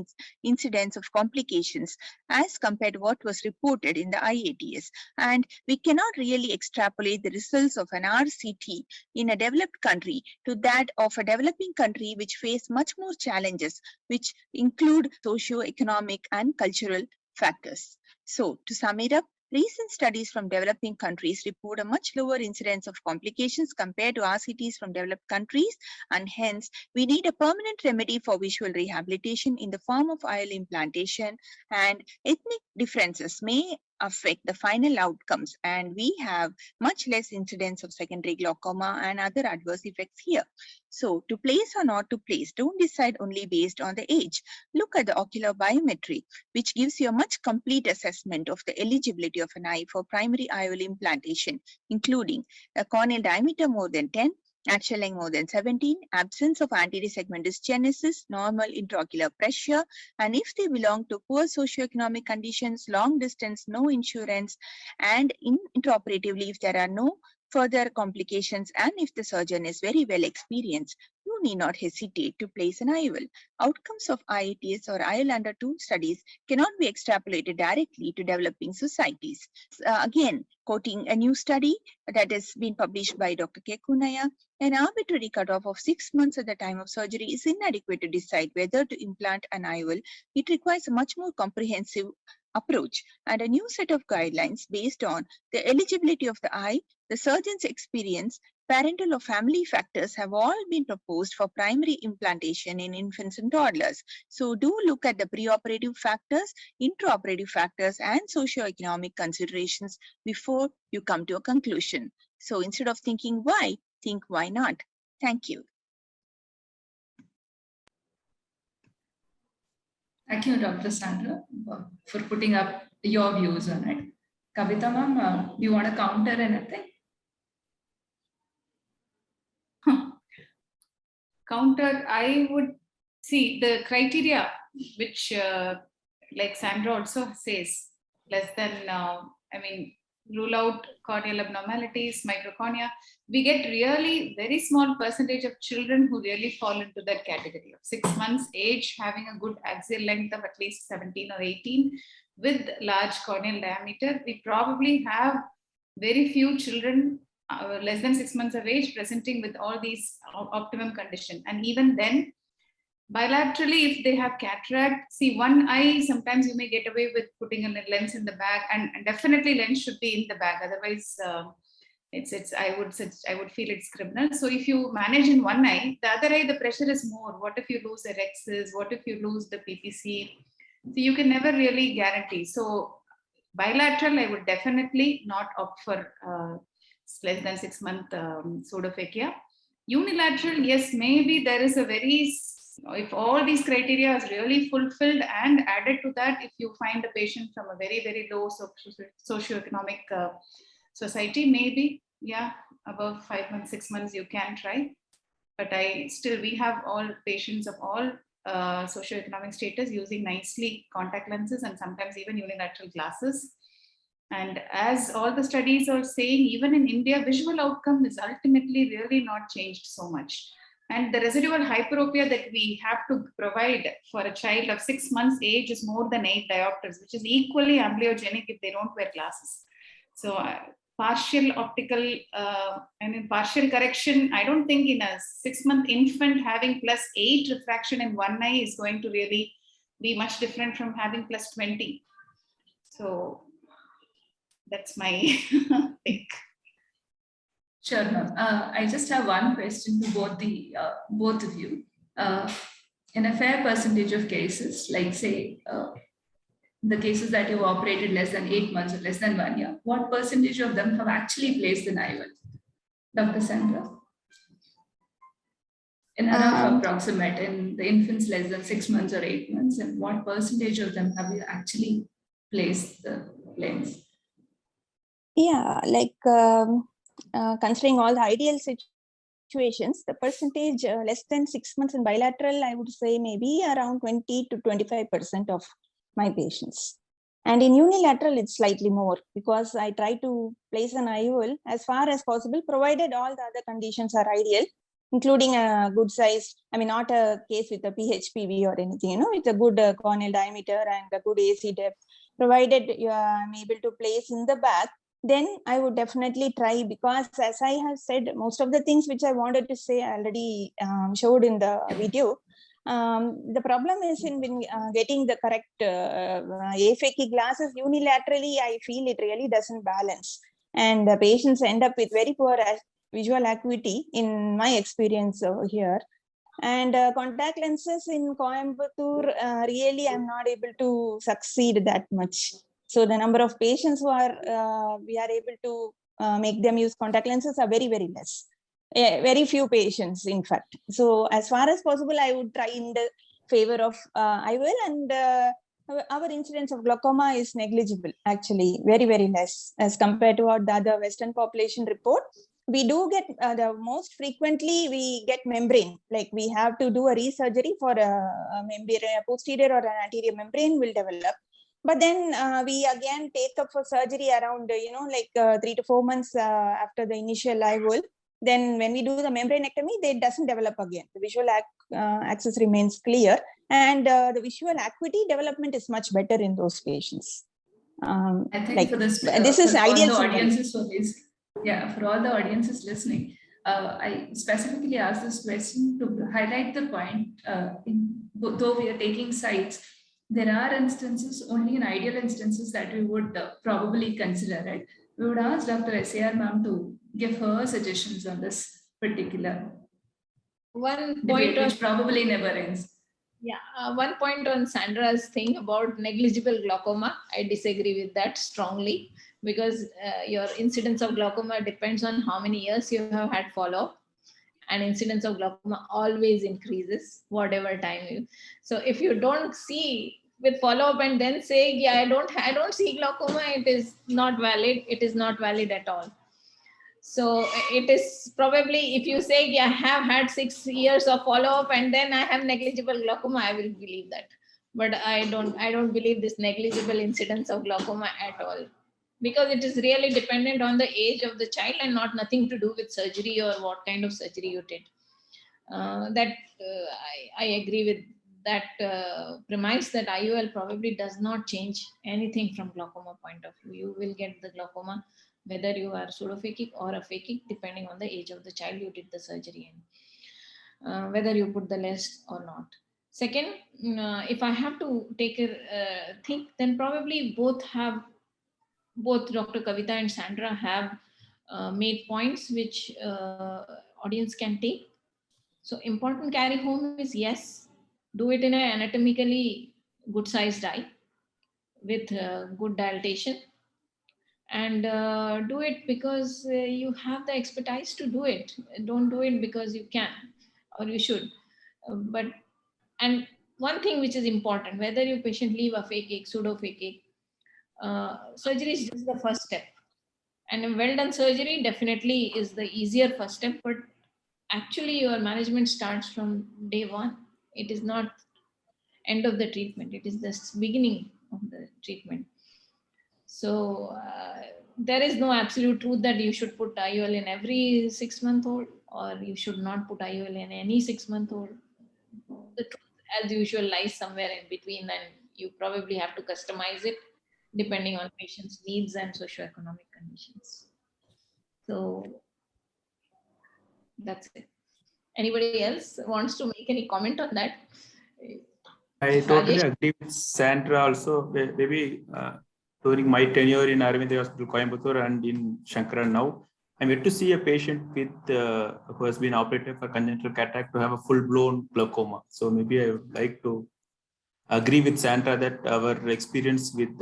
incidence of complications as compared to what was reported in the IATS. And we cannot really extrapolate the results of an RCT in a developed country to that of a developing country which face much more challenges, which include socio-economic and cultural factors. So to sum it up, recent studies from developing countries report a much lower incidence of complications compared to RCTs from developed countries, and hence we need a permanent remedy for visual rehabilitation in the form of IOL implantation, and ethnic differences may affect the final outcomes, and we have much less incidence of secondary glaucoma and other adverse effects here. So to place or not to place, don't decide only based on the age. Look at the ocular biometry, which gives you a much complete assessment of the eligibility of an eye for primary IOL implantation, including a corneal diameter more than 10, axial length more than 17, absence of anterior segment dysgenesis, normal intraocular pressure, and if they belong to poor socioeconomic conditions, long distance, no insurance, and intraoperatively if there are no further complications, and if the surgeon is very well experienced, you need not hesitate to place an IOL. Outcomes of IATS or IL under 2 studies cannot be extrapolated directly to developing societies. Again, quoting a new study that has been published by Dr. Kekunaya, an arbitrary cutoff of 6 months at the time of surgery is inadequate to decide whether to implant an IOL. It requires a much more comprehensive approach and a new set of guidelines based on the eligibility of the eye, the surgeon's experience, parental or family factors have all been proposed for primary implantation in infants and toddlers. So do look at the preoperative factors, intraoperative factors, and socioeconomic considerations before you come to a conclusion. So instead of thinking why, think why not. Thank you. Thank you, Dr. Sandra, for putting up your views on it. Kavita ma'am, do you want to counter anything? Counter, I would see the criteria, which like Sandra also says, less than, rule out corneal abnormalities, microcornea. We get really very small percentage of children who really fall into that category of 6 months age, having a good axial length of at least 17 or 18 with large corneal diameter. We probably have very few children less than 6 months of age presenting with all these optimum condition. And even then, bilaterally, if they have cataract, see, one eye, sometimes you may get away with putting a lens in the bag, and definitely lens should be in the bag. Otherwise, I would feel it's criminal. So if you manage in one eye, the other eye, the pressure is more. What if you lose the rexes? What if you lose the PPC? So you can never really guarantee. So bilateral, I would definitely not opt for less than 6 month pseudophakia. Unilateral, yes, maybe there is a very, if all these criteria is really fulfilled, and added to that, if you find a patient from a very, very low socioeconomic society, maybe, yeah, above 5 months, 6 months, you can try. But we have all patients of all socioeconomic status using nicely contact lenses and sometimes even unilateral glasses. And as all the studies are saying, even in India, visual outcome is ultimately really not changed so much. And the residual hyperopia that we have to provide for a child of 6 months age is more than 8 diopters, which is equally amblyogenic if they don't wear glasses. So partial optical, partial correction, I don't think in a 6 month infant having +8 refraction in one eye is going to really be much different from having +20. So that's my take. Sure, ma'am. I just have one question to both of you. In a fair percentage of cases, like say the cases that you've operated less than 8 months or less than 1 year, what percentage of them have actually placed an IOL? Dr. Sandra? In a rough approximate, in the infants less than 6 months or 8 months, and what percentage of them have you actually placed the lens? Yeah, considering all the ideal situations, the percentage less than 6 months in bilateral, I would say maybe around 20 to 25% of my patients. And in unilateral, it's slightly more because I try to place an IOL as far as possible, provided all the other conditions are ideal, including a good size, not a case with a PHPV or anything, with a good corneal diameter and a good AC depth, provided I'm able to place in the bag. Then I would definitely try, because as I have said, most of the things which I wanted to say I already showed in the video. The problem is in getting the correct aphakic glasses unilaterally. I feel it really doesn't balance, and the patients end up with very poor visual acuity in my experience over here. And contact lenses in Coimbatore, really I'm not able to succeed that much. So the number of patients who are we are able to make them use contact lenses are very, very less. Very few patients, in fact. So as far as possible, I would try in the favor of IOL, and our incidence of glaucoma is negligible, actually, very, very less as compared to what the other Western population report. We do get the most frequently we get membrane, like we have to do a resurgery for a membrane, a posterior or an anterior membrane will develop. But then we again take up for surgery around 3 to 4 months after the initial IOL. Then when we do the membranectomy, it doesn't develop again. The visual axis remains clear, and the visual acuity development is much better in those patients. I think Like, for this, this is for all ideal the scenario. audiences for this, yeah, for all the audiences listening, I specifically asked this question to highlight the point. Though we are taking sites, there are instances, only in ideal instances, that we would probably consider, right? We would ask Dr. SAR ma'am to give her suggestions on this particular One debate, point which probably never ends. Yeah, one point on Sandra's thing about negligible glaucoma, I disagree with that strongly, because your incidence of glaucoma depends on how many years you have had follow-up, and incidence of glaucoma always increases whatever time you. So if you don't see with follow-up and then say, yeah, I don't see glaucoma, it is not valid. It is not valid at all. So it is probably, if you say, yeah, I have had 6 years of follow-up and then I have negligible glaucoma, I will believe that. But I don't believe this negligible incidence of glaucoma at all, because it is really dependent on the age of the child and not nothing to do with surgery or what kind of surgery you did. I agree with that premise that IUL probably does not change anything from glaucoma point of view. You will get the glaucoma whether you are pseudophakic or aphakic, depending on the age of the child you did the surgery in, whether you put the lens or not. Second, if I have to take a think, then probably both Dr. Kavita and Sandra have made points which audience can take. So important carry home is, yes, do it in an anatomically good sized eye with good dilatation, and do it because you have the expertise to do it. Don't do it because you can or you should. And one thing which is important, whether your patient leave aphakic, pseudophakic, surgery is just the first step. And a well done surgery definitely is the easier first step, but actually your management starts from day one. It is not end of the treatment. It is the beginning of the treatment. So there is no absolute truth that you should put IUL in every 6-month-old or you should not put IUL in any 6-month-old. The truth, as usual, lies somewhere in between, and you probably have to customize it depending on patient's needs and socioeconomic conditions. So that's it. Anybody else wants to make any comment on that? I totally agree with Sandra also. Maybe during my tenure in Aravinda Hospital, Coimbatore, and in Shankaran now, I'm yet to see a patient with who has been operated for congenital cataract to have a full-blown glaucoma. So maybe I would like to agree with Sandra that our experience with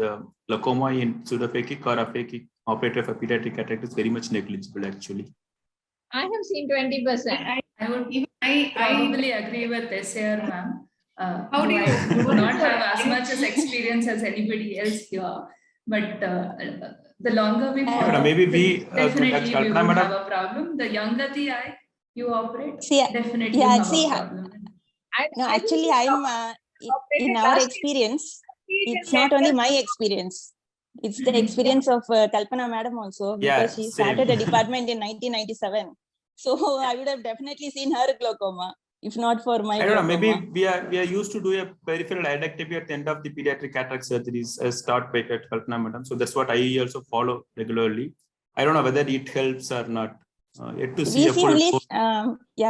glaucoma in pseudophakic or aphakic operated for pediatric cataract is very much negligible actually. I have seen 20%. I would probably agree with SAR ma'am. How do you? I would not have as much as experience as anybody else here, but the longer we follow, maybe we definitely we would have a problem. The younger the eye you operate, definitely you have a problem. No, actually, I'm in our experience. It's not only my experience. It's the experience of Kalpana madam also, because she started the department in 1997. So I would have definitely seen her glaucoma, if not for my I don't know, glaucoma. maybe we are used to do a peripheral endectomy at the end of the pediatric cataract surgeries as taught by Kalpana madam. So that's what I also follow regularly. I don't know whether it helps or not. Yet to see we see only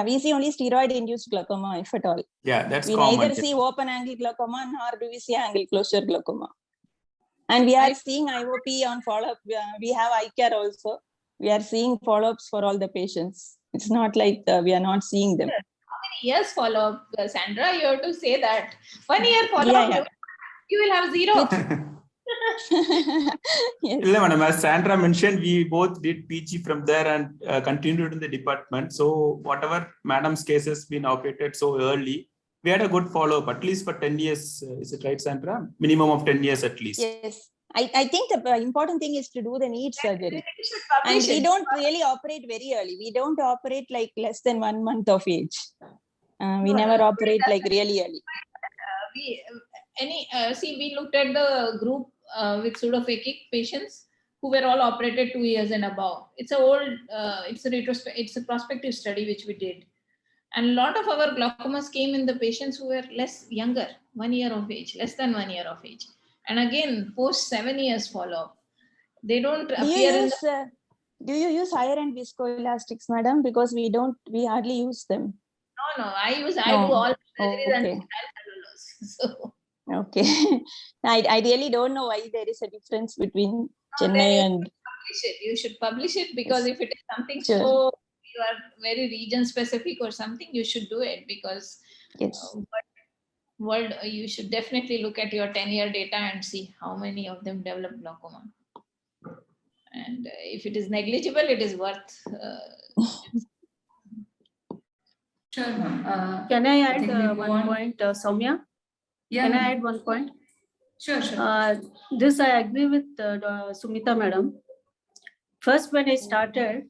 we see only steroid induced glaucoma, if at all. Yeah, that's we common. Neither see open angle glaucoma nor do we see angle closure glaucoma. And we are seeing IOP on follow-up. We have eye care also. We are seeing follow-ups for all the patients. It's not like we are not seeing them. How many years follow-up, Sandra? You have to say that. 1 year follow-up, you will have 0. Yes. Madam, as Sandra mentioned, we both did PG from there and continued in the department. So whatever madam's cases been operated so early, we had a good follow-up, at least for 10 years. Is it right, Sandra? Minimum of 10 years at least. Yes. I think the important thing is to do the need surgery. And we don't really operate very early. We don't operate like less than 1 month of age. We never operate like really early. We looked at the group with pseudophakic patients who were all operated 2 years and above. It's a old, it's a prospective study which we did. And a lot of our glaucomas came in the patients who were younger, 1 year of age, less than 1 year of age. And again, post 7 years follow-up. They don't appear in the... Do you use higher end viscoelastics, madam? Because we hardly use them. No, I do all surgeries and Okay. So Okay. I really don't know why there is a difference between Chennai and... You should publish it because if it is something Sure. so you are very region specific or something, you should do it because Yes. You should definitely look at your 10-year data and see how many of them develop glaucoma. And if it is negligible, it is worth. Sure, ma'am. Can I think we add move one on. point, Soumya? Yeah, Can I ma'am. add one point? Sure, sure. This I agree with Sumita madam. First, when I started,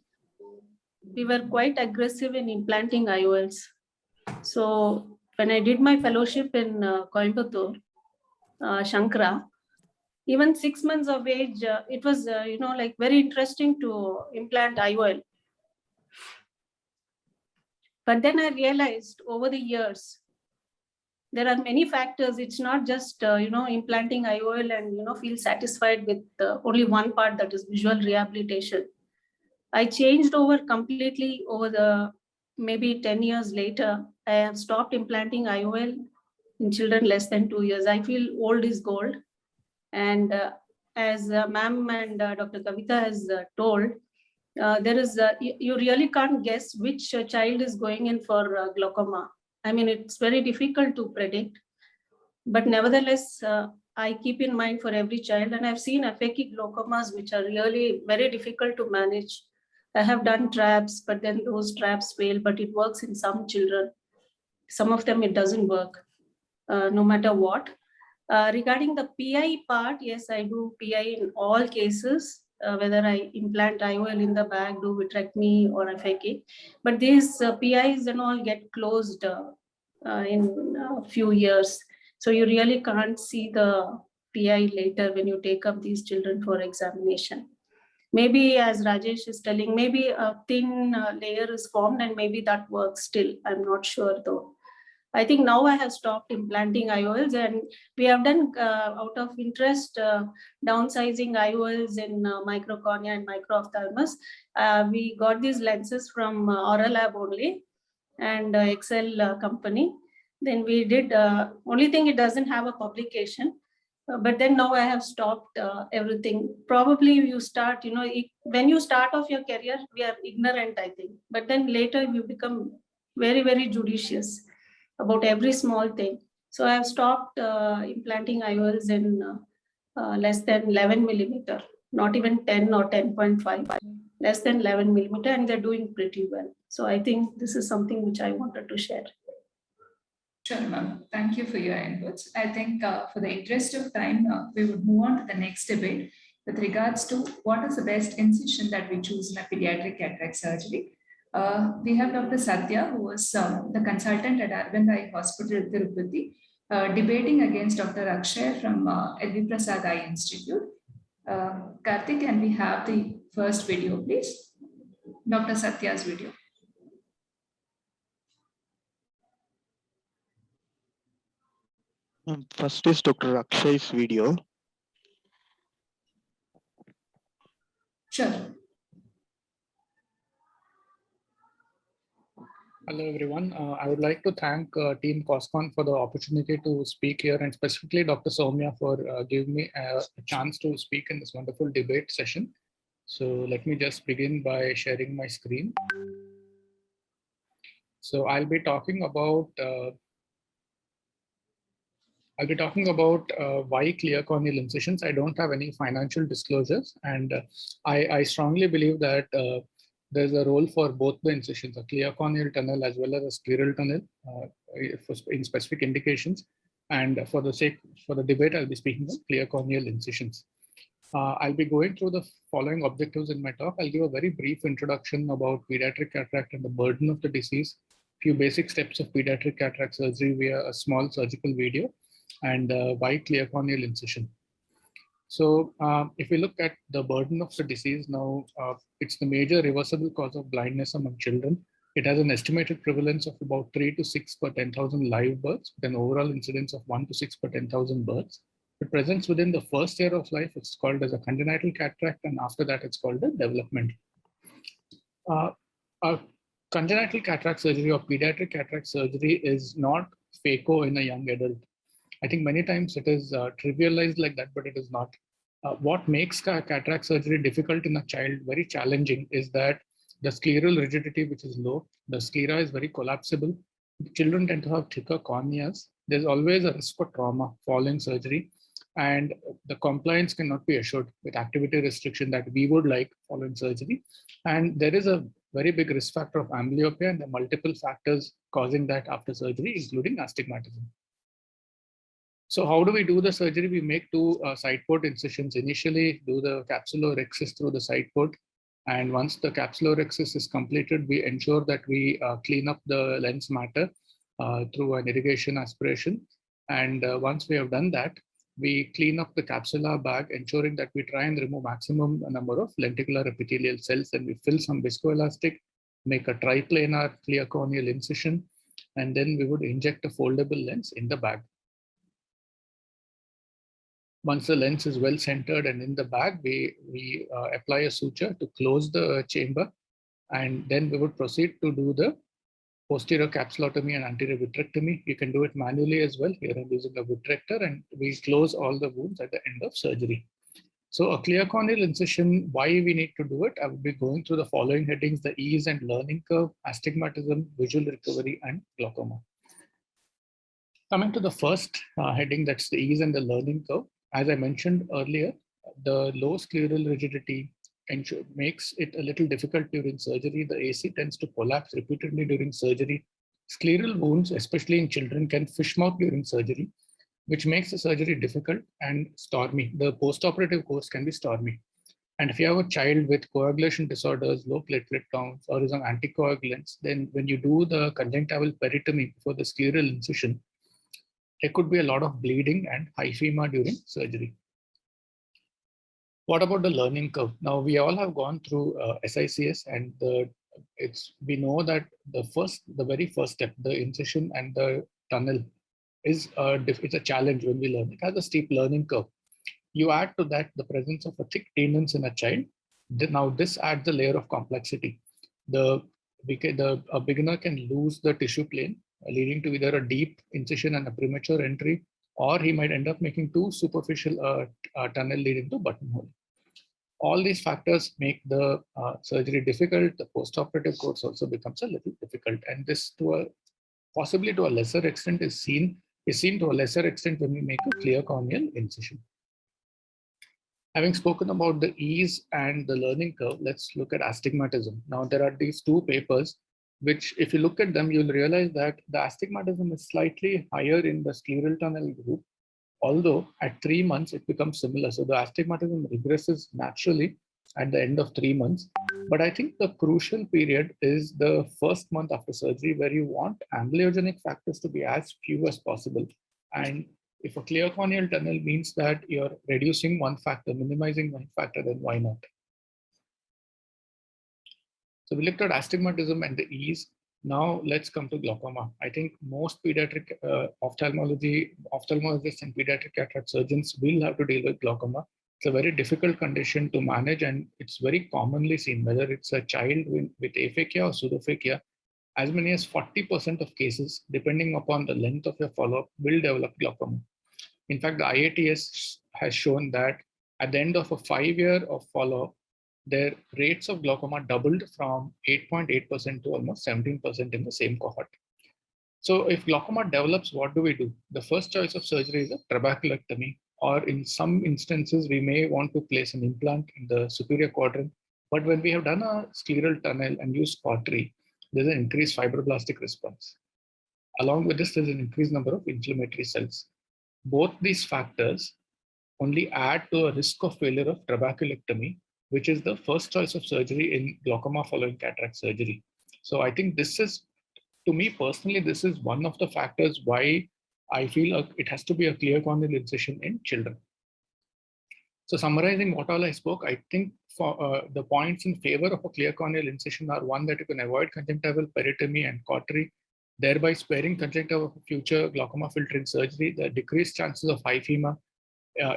we were quite aggressive in implanting IOLs. So when I did my fellowship in Coimbatore, Shankara, even 6 months of age, it was like very interesting to implant IOL. But then I realized over the years, there are many factors. It's not just implanting IOL and feel satisfied with only one part, that is visual rehabilitation. I changed over completely over the maybe 10 years later. I have stopped implanting IOL in children less than 2 years. I feel old is gold. And as ma'am and Dr. Kavita has told, there is you really can't guess which child is going in for glaucoma. I mean, it's very difficult to predict, but nevertheless, I keep in mind for every child, and I've seen aphakic glaucomas which are really very difficult to manage. I have done traps, but then those traps fail, but it works in some children. Some of them, it doesn't work, no matter what. Regarding the PI part, yes, I do PI in all cases, whether I implant IOL in the back, do vitrectomy or aphakic. But these PIs and all get closed in a few years. So you really can't see the PI later when you take up these children for examination. Maybe as Rajesh is telling, maybe a thin layer is formed and maybe that works still. I'm not sure though. I think now I have stopped implanting IOLs, and we have done out of interest downsizing IOLs in microcornea and microophthalmus. We got these lenses from Oral Lab only and Excel company. Then we did, only thing it doesn't have a publication. But then now I have stopped everything. Probably you start, when you start off your career, we are ignorant, I think. But then later you become very, very judicious about every small thing. So I have stopped implanting IOLs in less than 11 millimeter, not even 10 or 10.5, less than 11 millimeter, and they're doing pretty well. So I think this is something which I wanted to share. Sure, ma'am. Thank you for your inputs. I think for the interest of time, we would move on to the next debate with regards to what is the best incision that we choose in a pediatric cataract surgery. We have Dr. Satya, who was the consultant at Arvind Eye Hospital, Tirupati, debating against Dr. Akshay from LV Prasad Eye Institute. Karthik, can we have the first video, please? Dr. Satya's video. First is Dr. Akshay's video. Sure. Hello, everyone. I would like to thank Team COSCON for the opportunity to speak here, and specifically Dr. Soumya for giving me a chance to speak in this wonderful debate session. So let me just begin by sharing my screen. So I'll be talking about why clear corneal incisions. I don't have any financial disclosures, and I strongly believe that there's a role for both the incisions, a clear corneal tunnel as well as a scleral tunnel in specific indications. And for the debate, I'll be speaking of clear corneal incisions. I'll be going through the following objectives in my talk. I'll give a very brief introduction about pediatric cataract and the burden of the disease, few basic steps of pediatric cataract surgery via a small surgical video, and why clear corneal incision. So if we look at the burden of the disease now, it's the major reversible cause of blindness among children. It has an estimated prevalence of about 3 to 6 per 10,000 live births, with an overall incidence of 1 to 6 per 10,000 births. It presents within the first year of life. It's called as a congenital cataract, and after that, it's called a developmental. A congenital cataract surgery or pediatric cataract surgery is not phaco in a young adult. I think many times it is trivialized like that, but it is not. What makes cataract surgery difficult in a child, very challenging, is that the scleral rigidity, which is low, the sclera is very collapsible. Children tend to have thicker corneas. There's always a risk for trauma following surgery, and the compliance cannot be assured with activity restriction that we would like following surgery. And there is a very big risk factor of amblyopia, and the multiple factors causing that after surgery, including astigmatism. So how do we do the surgery? We make two side port incisions. Initially, do the capsulorhexis through the side port. And once the capsulorhexis is completed, we ensure that we clean up the lens matter through an irrigation aspiration. And once we have done that, we clean up the capsular bag, ensuring that we try and remove maximum number of lenticular epithelial cells, and we fill some viscoelastic, make a triplanar clear corneal incision, and then we would inject a foldable lens in the bag. Once the lens is well centered and in the bag, we apply a suture to close the chamber, and then we would proceed to do the posterior capsulotomy and anterior vitrectomy. You can do it manually as well. Here I'm using a vitrector, and we close all the wounds at the end of surgery. So a clear corneal incision, why we need to do it? I will be going through the following headings: the ease and learning curve, astigmatism, visual recovery, and glaucoma. Coming to the first heading, that's the ease and the learning curve. As I mentioned earlier, the low scleral rigidity makes it a little difficult during surgery. The AC tends to collapse repeatedly during surgery. Scleral wounds, especially in children, can fish mouth during surgery, which makes the surgery difficult and stormy. The postoperative course can be stormy. And if you have a child with coagulation disorders, low platelet counts, or is on anticoagulants, then when you do the conjunctival peritomy for the scleral incision, there could be a lot of bleeding and hyphema during surgery. What about the learning curve? Now, we all have gone through SICS, and we know that the very first step, the incision and the tunnel, it's a challenge when we learn. It has a steep learning curve. You add to that the presence of a thick tenons in a child. Now, this adds a layer of complexity. A beginner can lose the tissue plane, leading to either a deep incision and a premature entry, or he might end up making too superficial tunnel leading to buttonhole. All these factors make the surgery difficult. The postoperative course also becomes a little difficult, and this possibly to a lesser extent is seen to a lesser extent when we make a clear corneal incision. Having spoken about the ease and the learning curve, let's look at astigmatism. Now, there are these two papers, which if you look at them, you'll realize that the astigmatism is slightly higher in the scleral tunnel group, although at 3 months, it becomes similar. So the astigmatism regresses naturally at the end of 3 months. But I think the crucial period is the first month after surgery, where you want amblyogenic factors to be as few as possible. And if a clear corneal tunnel means that you're reducing one factor, minimizing one factor, then why not? So we looked at astigmatism and the ease. Now let's come to glaucoma. I think most pediatric ophthalmologists and pediatric cataract surgeons will have to deal with glaucoma. It's a very difficult condition to manage, and it's very commonly seen, whether it's a child with aphakia or pseudophakia. As many as 40% of cases, depending upon the length of your follow-up, will develop glaucoma. In fact, the IATS has shown that at the end of a 5-year of follow-up, their rates of glaucoma doubled from 8.8% to almost 17% in the same cohort. So if glaucoma develops, what do we do? The first choice of surgery is a trabeculectomy, or in some instances, we may want to place an implant in the superior quadrant. But when we have done a scleral tunnel and used cautery, there's an increased fibroblastic response. Along with this, there's an increased number of inflammatory cells. Both these factors only add to a risk of failure of trabeculectomy, which is the first choice of surgery in glaucoma following cataract surgery. So I think this is, to me personally, this is one of the factors why I feel it has to be a clear corneal incision in children. So summarizing what all I spoke, I think for the points in favor of a clear corneal incision are one, that you can avoid conjunctival peritomy and cautery, thereby sparing conjunctiva for future glaucoma filtering surgery, the decreased chances of hyphema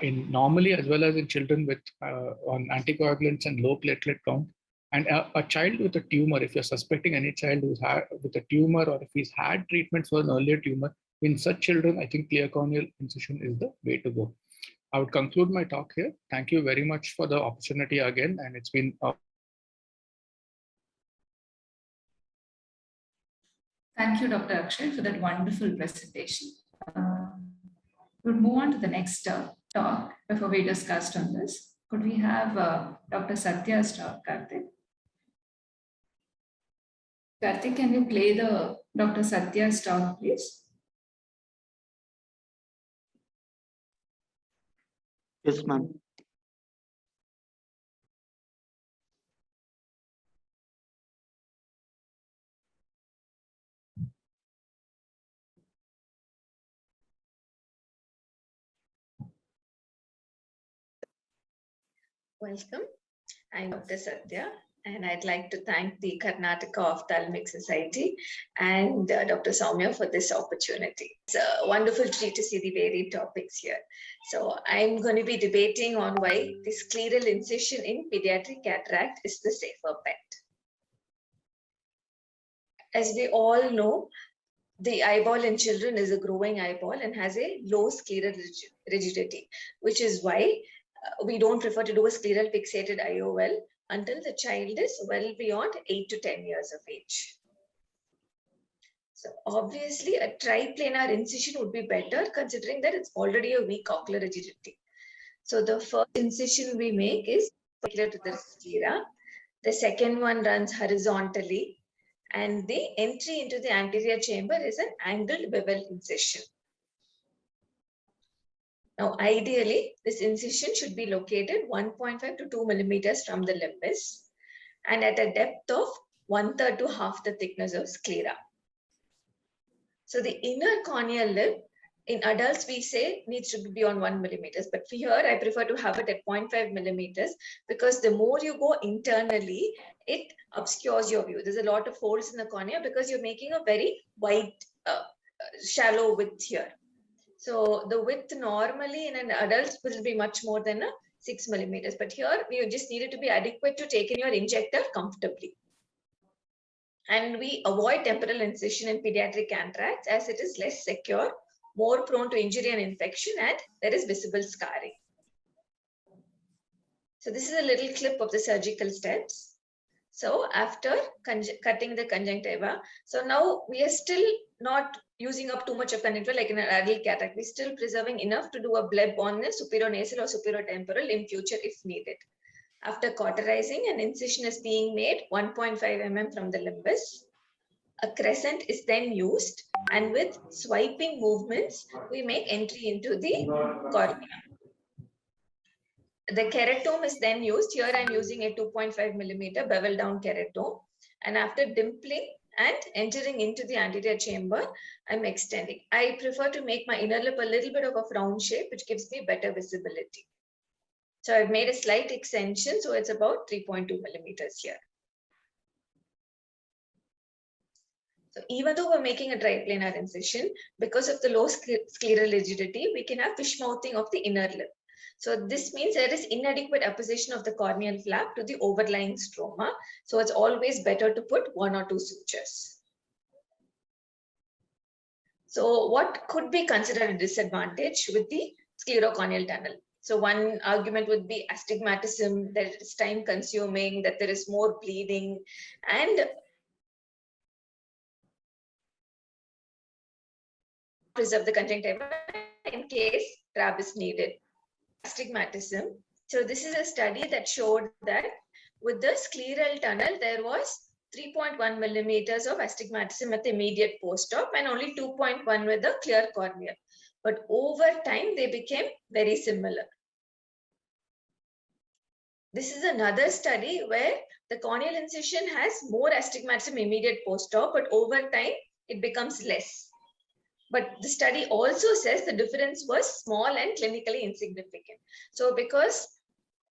in normally as well as in children with on anticoagulants and low platelet count. And a child with a tumor, if you're suspecting any child who's with a tumor, or if he's had treatment for an earlier tumor, in such children, I think clear corneal incision is the way to go. I would conclude my talk here. Thank you very much for the opportunity again, and it's been Thank you, Dr. Akshay, for that wonderful presentation. We'll move on to the next talk before we discussed on this. Could we have Dr. Satya's talk, Karthik? Karthik, can you play the Dr. Satya's talk, please? Yes, ma'am. Welcome. I'm Dr. Satya, and I'd like to thank the Karnataka Ophthalmic Society and Dr. Soumya for this opportunity. It's a wonderful treat to see the varied topics here. So I'm going to be debating on why the scleral incision in pediatric cataract is the safer bet. As we all know, the eyeball in children is a growing eyeball and has a low scleral rigidity, which is why we don't prefer to do a scleral fixated IOL until the child is well beyond 8 to 10 years of age. So obviously a triplanar incision would be better, considering that it's already a weak ocular rigidity. So the first incision we make is perpendicular to the sclera. The second one runs horizontally, and the entry into the anterior chamber is an angled bevel incision. Now, ideally, this incision should be located 1.5 to 2 millimeters from the limbus and at a depth of 1/3 to half the thickness of sclera. So the inner corneal lip in adults, we say needs to be beyond 1 millimeters, but for here, I prefer to have it at 0.5 millimeters because the more you go internally, it obscures your view. There's a lot of holes in the cornea because you're making a very wide, shallow width here. So the width normally in an adult will be much more than 6 millimeters, but here we just need it to be adequate to take in your injector comfortably. And we avoid temporal incision in pediatric cataracts as it is less secure, more prone to injury and infection, and there is visible scarring. So this is a little clip of the surgical steps. So after cutting the conjunctiva, so now we are still not using up too much of conjunctiva like in an adult cataract. We're still preserving enough to do a bleb on the superior nasal or superior temporal in future if needed. After cauterizing, an incision is being made 1.5 mm from the limbus. A crescent is then used, and with swiping movements, we make entry into the cornea. The keratome is then used. Here I'm using a 2.5 millimeter bevel down keratome. And after dimpling and entering into the anterior chamber, I'm extending. I prefer to make my inner lip a little bit of a frown shape, which gives me better visibility. So I've made a slight extension. So it's about 3.2 millimeters here. So even though we're making a triplanar incision, because of the low scleral rigidity, we can have fish mouthing of the inner lip. So this means there is inadequate apposition of the corneal flap to the overlying stroma. So it's always better to put 1 or 2 sutures. So what could be considered a disadvantage with the sclerocorneal tunnel? So one argument would be astigmatism, that it's time consuming, that there is more bleeding, and preserve the conjunctiva in case trab is needed. Astigmatism. So this is a study that showed that with the scleral tunnel, there was 3.1 millimeters of astigmatism at the immediate post-op and only 2.1 with the clear cornea. But over time, they became very similar. This is another study where the corneal incision has more astigmatism immediate post-op, but over time, it becomes less. But the study also says the difference was small and clinically insignificant. So because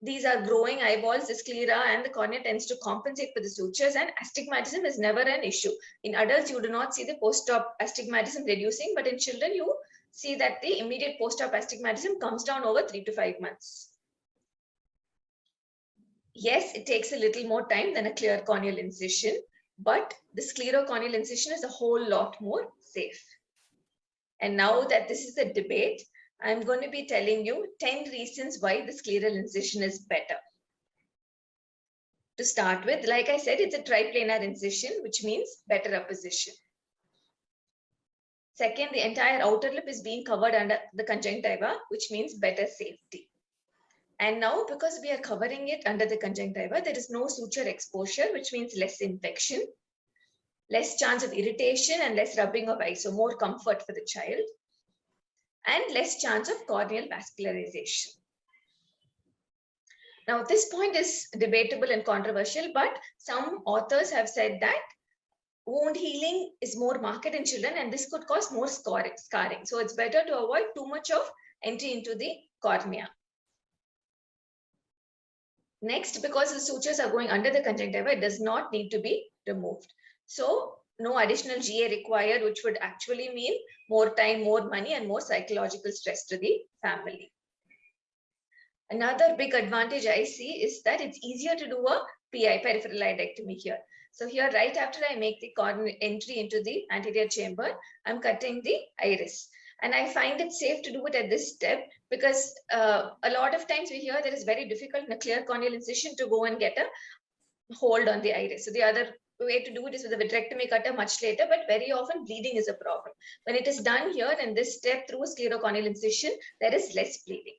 These are growing eyeballs, the sclera, and the cornea tends to compensate for the sutures, and astigmatism is never an issue. In adults, you do not see the post-op astigmatism reducing, but in children, you see that the immediate post-op astigmatism comes down over 3 to 5 months. Yes, it takes a little more time than a clear corneal incision, but the sclerocorneal incision is a whole lot more safe. And now that this is a debate, I'm going to be telling you 10 reasons why the scleral incision is better. To start with, like I said, it's a triplanar incision, which means better apposition. Second, the entire outer lip is being covered under the conjunctiva, which means better safety. And now, because we are covering it under the conjunctiva, there is no suture exposure, which means less infection, less chance of irritation, and less rubbing of eyes, so more comfort for the child, and less chance of corneal vascularization. Now, this point is debatable and controversial, but some authors have said that wound healing is more marked in children, and this could cause more scarring. So it's better to avoid too much of entry into the cornea. Next, because the sutures are going under the conjunctiva, it does not need to be removed. So no additional GA required, which would actually mean more time, more money, and more psychological stress to the family. Another big advantage I see is that it's easier to do a PI, peripheral iodectomy here. So here, right after I make the corneal entry into the anterior chamber, I'm cutting the iris. And I find it safe to do it at this step because a lot of times we hear that it's very difficult in a clear corneal incision to go and get a hold on the iris. So the other way to do it is with a vitrectomy cutter much later, but very often bleeding is a problem. When it is done here in this step through a sclerocorneal incision, there is less bleeding.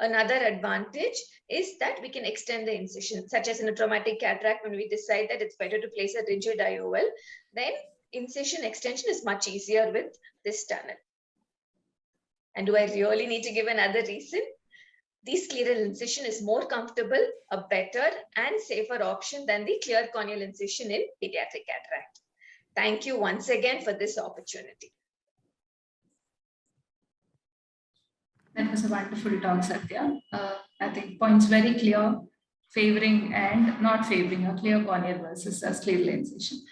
Another advantage is that we can extend the incision, such as in a traumatic cataract, when we decide that it's better to place a rigid IOL, then incision extension is much easier with this tunnel. And do I really need to give another reason? The scleral incision is more comfortable, a better and safer option than the clear corneal incision in pediatric cataract. Thank you once again for this opportunity. That was a wonderful talk, Satya. I think points very clear, favoring and not favoring a clear corneal versus a scleral incision.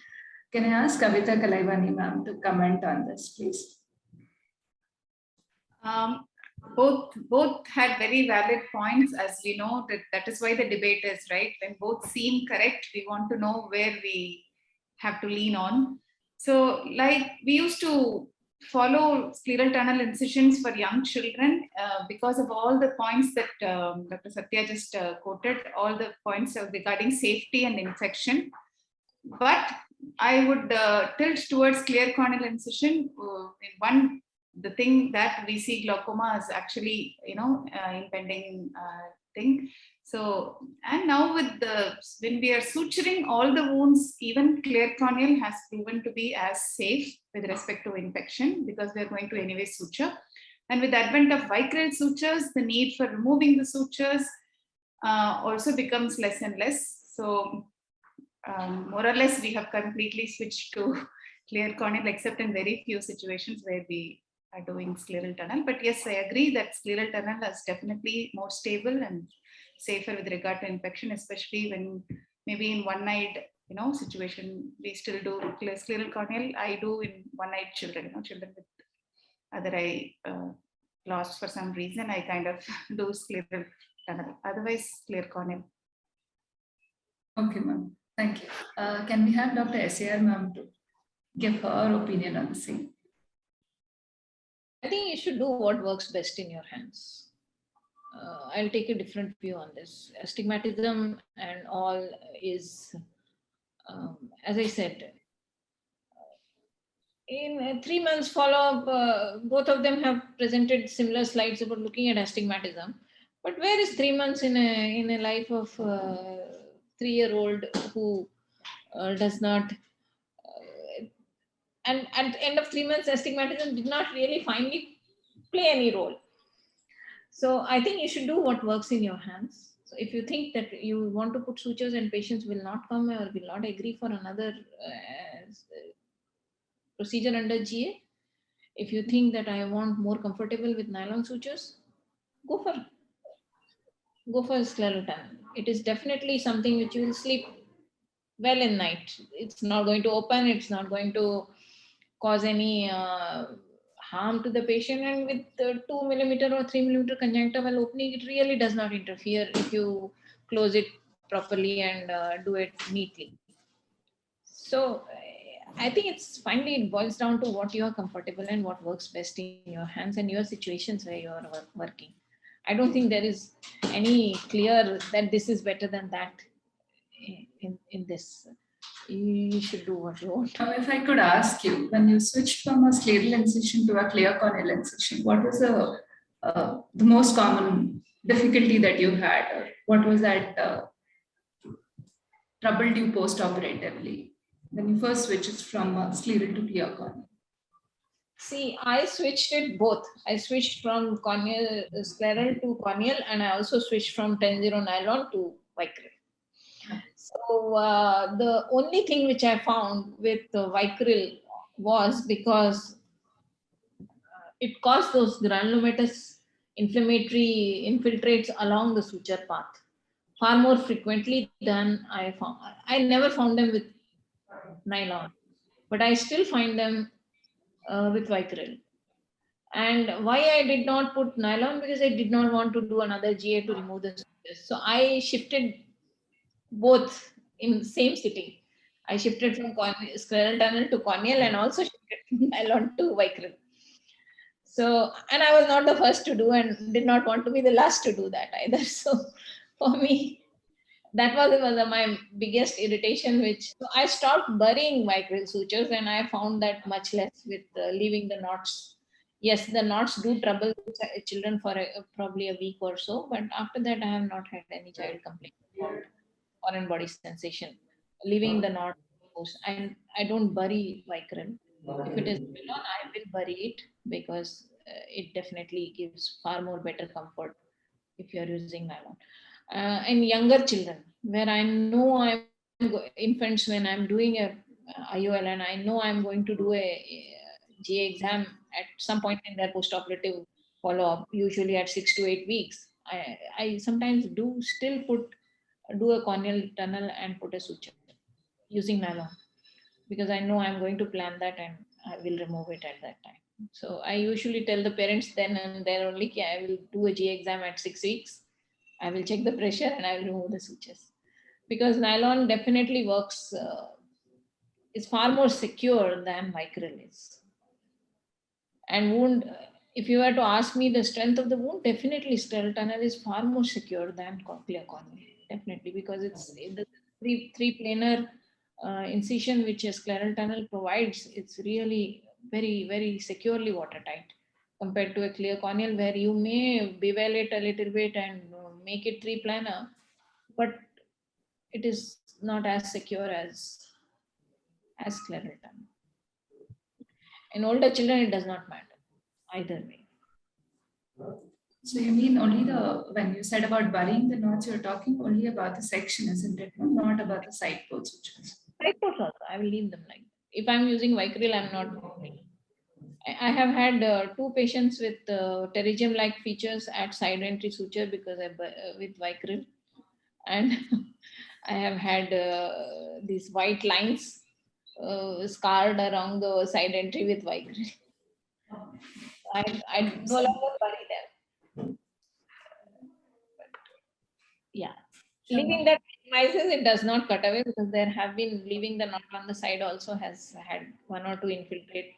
Can I ask Kavita Kalaivani ma'am to comment on this, please? Both had very valid points, as we know. That is why the debate is, right? When both seem correct, we want to know where we have to lean on. So, like, we used to follow scleral tunnel incisions for young children because of all the points that Dr. Satya just quoted, all the points regarding safety and infection. But I would tilt towards clear corneal incision. The thing that we see glaucoma is actually, impending thing. So, and now with when we are suturing all the wounds, even clear corneal has proven to be as safe with respect to infection because we are going to anyway suture. And with the advent of vicryl sutures, the need for removing the sutures also becomes less and less. So, more or less, we have completely switched to clear corneal, except in very few situations where we are doing scleral tunnel. But yes, I agree that scleral tunnel is definitely more stable and safer with regard to infection, especially when maybe in one-eyed situation we still do scleral corneal. I do in one-eyed children, children with other eye lost for some reason. I kind of do scleral tunnel. Otherwise, clear corneal. Okay, ma'am. Thank you. Can we have Dr. SAR ma'am to give her opinion on the same? I think you should do what works best in your hands. I'll take a different view on this. Astigmatism and all is, as I said, in a 3 months follow-up, both of them have presented similar slides about looking at astigmatism. But where is 3 months in a life of 3-year-old who does not, and at the end of 3 months, astigmatism did not really finally play any role. So I think you should do what works in your hands. So if you think that you want to put sutures and patients will not come or will not agree for another procedure under GA, if you think that I want more comfortable with nylon sutures, go for go for sclerotunnel. It is definitely something which you will sleep well in night. It's not going to open, it's not going to cause any harm to the patient, and with the 2 mm or 3 mm conjunctival opening, it really does not interfere if you close it properly and do it neatly. So I think it's finally it boils down to what you are comfortable and what works best in your hands and your situations where you are working. I don't think there is any clear that this is better than that in this. You should do what you want. If I could ask you, when you switched from a scleral incision to a clear corneal incision, what was the most common difficulty that you had? Or what was that troubled you post-operatively when you first switched from scleral to clear corneal? See, I switched it both. I switched from corneal scleral to corneal, and I also switched from 10-0 nylon to Vicryl. So the only thing which I found with Vicryl was because it caused those granulomatous inflammatory infiltrates along the suture path far more frequently than I found. I never found them with nylon, but I still find them with Vicryl. And why I did not put nylon? Because I did not want to do another GA to remove the sutures. So I shifted both in same sitting. I shifted from scleral tunnel to corneal and also shifted from nylon to Vicryl. So, and I was not the first to do and did not want to be the last to do that either. So for me, that was my biggest irritation, which so I stopped burying Vicryl sutures and I found that much less with leaving the knots. Yes, the knots do trouble children for probably a week or so, but after that I have not had any child complain about foreign body sensation. Leaving the knot, and I don't bury Vicryl. If it is nylon, I will bury it because it definitely gives far more better comfort if you are using nylon. And younger children, where I know infants, when I'm doing a IOL and I know I'm going to do a GA exam at some point in their postoperative follow-up, usually at 6 to 8 weeks, I sometimes do still do a corneal tunnel and put a suture using nylon because I know I'm going to plan that and I will remove it at that time. So I usually tell the parents then and there only, I will do a GA exam at 6 weeks. I will check the pressure and I will remove the sutures because nylon definitely works. Is far more secure than Vicryl is. And wound, if you were to ask me the strength of the wound, definitely scleral tunnel is far more secure than clear corneal. Definitely, because it's the three planar incision which a scleral tunnel provides. It's really very securely watertight compared to a clear corneal where you may bevel it a little bit and make it three planar, but it is not as secure as scleral tunnel. In older children, it does not matter either way. So you mean only when you said about burying the knots, you're talking only about the section, isn't it? Not about the side ports sutures. Side ports also, I will leave them like that. If I'm using Vicryl, I'm not. I have had 2 patients with pterygium-like features at side entry suture because with Vicryl, and I have had these white lines scarred around the side entry with Vicryl. I no longer bury them. Yeah. Leaving that minimizes, it does not cut away because there have been leaving the knot on the side also has had 1 or 2 infiltrate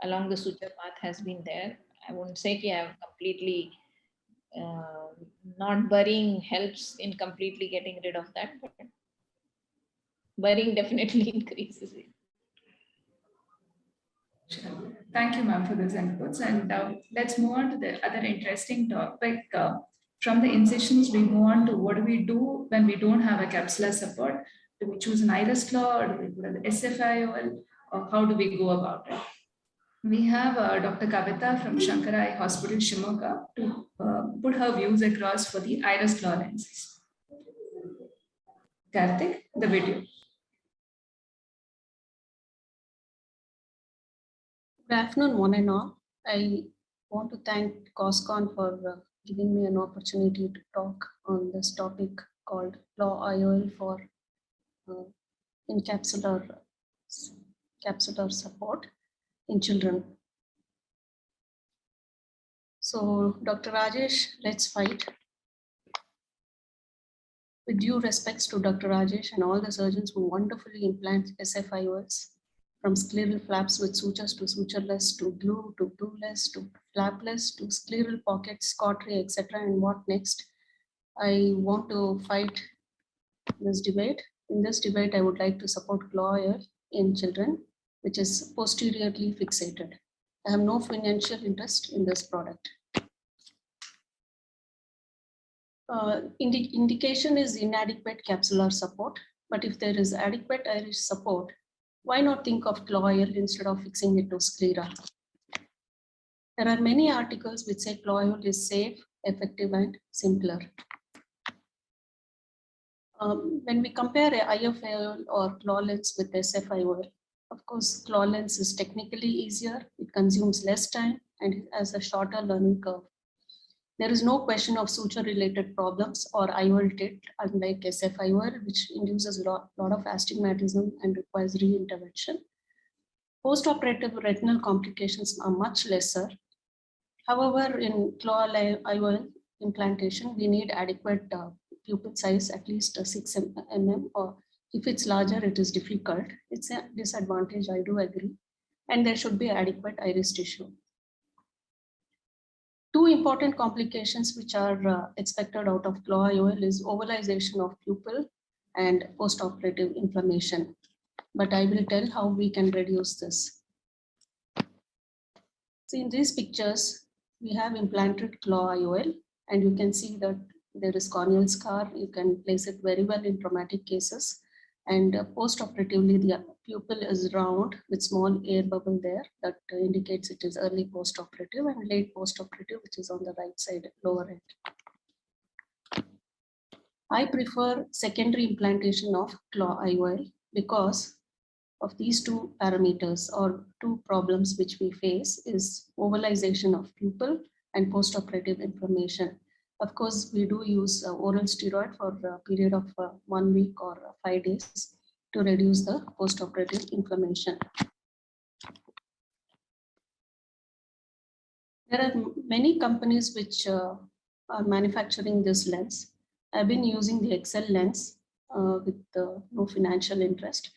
along the suture path has been there. I wouldn't say I have completely not burying helps in completely getting rid of that, but burying definitely increases it. Sure. Thank you, ma'am, for those inputs. And let's move on to the other interesting topic. From the incisions, we move on to what do we do when we don't have a capsular support? Do we choose an iris claw or do we put an SFIOL? Or how do we go about it? We have Dr. Kavita from Shankara Eye Hospital, Shimoga, to put her views across for the iris claw lenses. Karthik, the video. Good afternoon, one and all. I want to thank COSCON for giving me an opportunity to talk on this topic called claw IOL for capsular support in children. So, Dr. Rajesh, let's fight. With due respects to Dr. Rajesh and all the surgeons who wonderfully implant SFIOLs, from scleral flaps with sutures to sutureless to glue to glueless to flapless to scleral pockets, cautery, etc. And what next? I want to fight this debate. In this debate, I would like to support claw IOL in children, which is posteriorly fixated. I have no financial interest in this product. Indication is inadequate capsular support, but if there is adequate iris support, why not think of claw IOL instead of fixing it to sclera? There are many articles which say claw IOL is safe, effective, and simpler. When we compare IFIOL or claw lens with SFIOL, of course, claw lens is technically easier, it consumes less time, and it has a shorter learning curve. There is no question of suture-related problems or IOL tilt, unlike SFIOL, which induces a lot of astigmatism and requires reintervention. Post-operative retinal complications are much lesser. However, in claw IOL implantation, we need adequate pupil size, at least 6 mm, or if it's larger, it is difficult. It's a disadvantage, I do agree. And there should be adequate iris tissue. Two important complications which are expected out of claw IOL is ovalization of pupil and postoperative inflammation. But I will tell how we can reduce this. See, in these pictures, we have implanted claw IOL, and you can see that there is corneal scar. You can place it very well in traumatic cases. And post-operatively, the pupil is round with small air bubble there that indicates it is early post-operative, and late post-operative, which is on the right side, lower end. I prefer secondary implantation of claw IOL because of these two parameters or two problems which we face is ovalization of pupil and post-operative inflammation. Of course, we do use oral steroid for a period of 1 week or 5 days to reduce the post-operative inflammation. There are many companies which are manufacturing this lens. I've been using the Excel lens with no financial interest.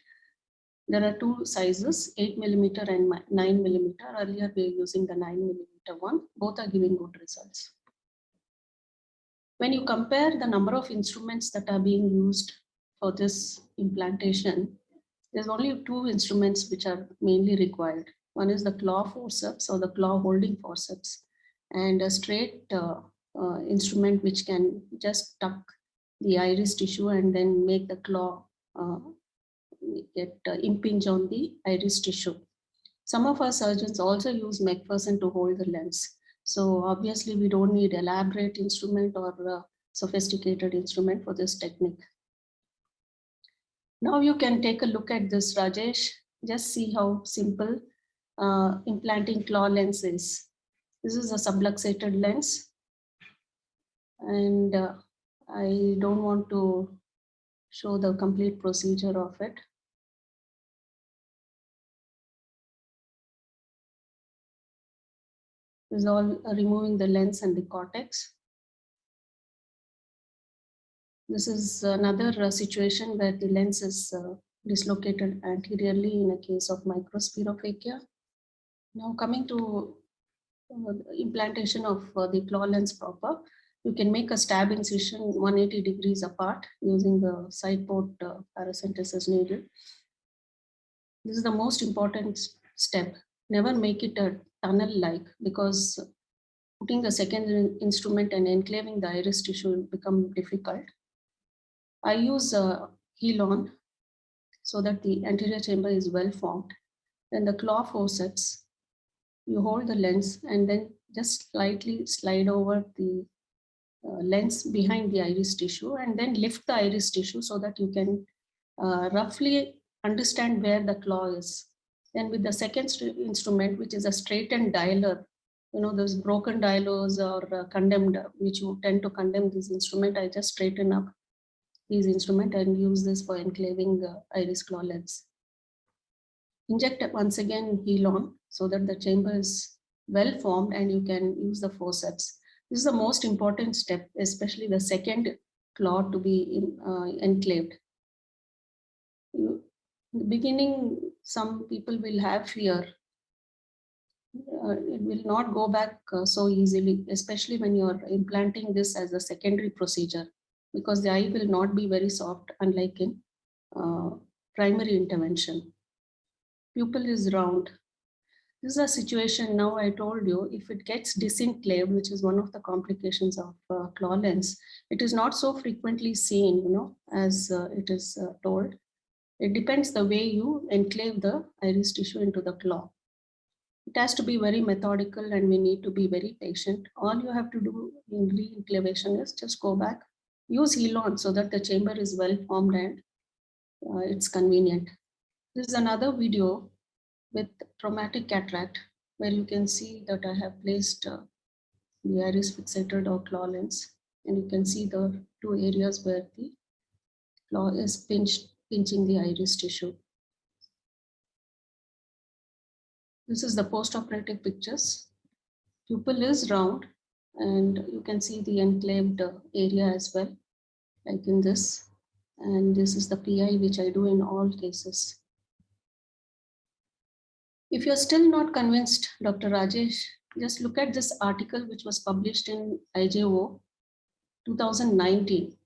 There are two sizes, 8 mm and 9 mm. Earlier, we were using the 9 mm one. Both are giving good results. When you compare the number of instruments that are being used for this implantation, there's only two instruments which are mainly required. One is the claw forceps or the claw holding forceps, and a straight instrument which can just tuck the iris tissue and then make the claw impinge on the iris tissue. Some of our surgeons also use McPherson to hold the lens. So obviously we don't need elaborate instrument or sophisticated instrument for this technique. Now you can take a look at this, Rajesh. Just see how simple implanting claw lens is. This is a subluxated lens. And I don't want to show the complete procedure of it. This is all removing the lens and the cortex. This is another situation where the lens is dislocated anteriorly in a case of microspirophakia. Now coming to implantation of the claw lens proper, you can make a stab incision 180 degrees apart using the side port paracentesis needle. This is the most important step. Never make it a tunnel-like, because putting the second instrument and enclaving the iris tissue will become difficult. I use heel-on so that the anterior chamber is well formed. Then the claw forceps, you hold the lens and then just slightly slide over the lens behind the iris tissue and then lift the iris tissue so that you can roughly understand where the claw is. Then with the second instrument, which is a straightened dialer, those broken dialos or condemned, which you tend to condemn this instrument, I just straighten up these instrument and use this for enclaving iris claw lens. Inject once again, heal on, so that the chamber is well formed and you can use the forceps. This is the most important step, especially the second claw to be enclaved. In the beginning, some people will have fear. It will not go back so easily, especially when you are implanting this as a secondary procedure, because the eye will not be very soft, unlike in primary intervention. Pupil is round. This is a situation now I told you, if it gets disenclaved, which is one of the complications of claw lens, it is not so frequently seen, as it is told. It depends the way you enclave the iris tissue into the claw. It has to be very methodical and we need to be very patient. All you have to do in re-enclavation is just go back, use heel on so that the chamber is well formed and it's convenient. This is another video with traumatic cataract where you can see that I have placed the iris fixated or claw lens, and you can see the two areas where the claw is pinching the iris tissue. This is the post-operative pictures. Pupil is round and you can see the enclaved area as well, like in this. And this is the PI, which I do in all cases. If you're still not convinced, Dr. Rajesh, just look at this article which was published in IJO 2019.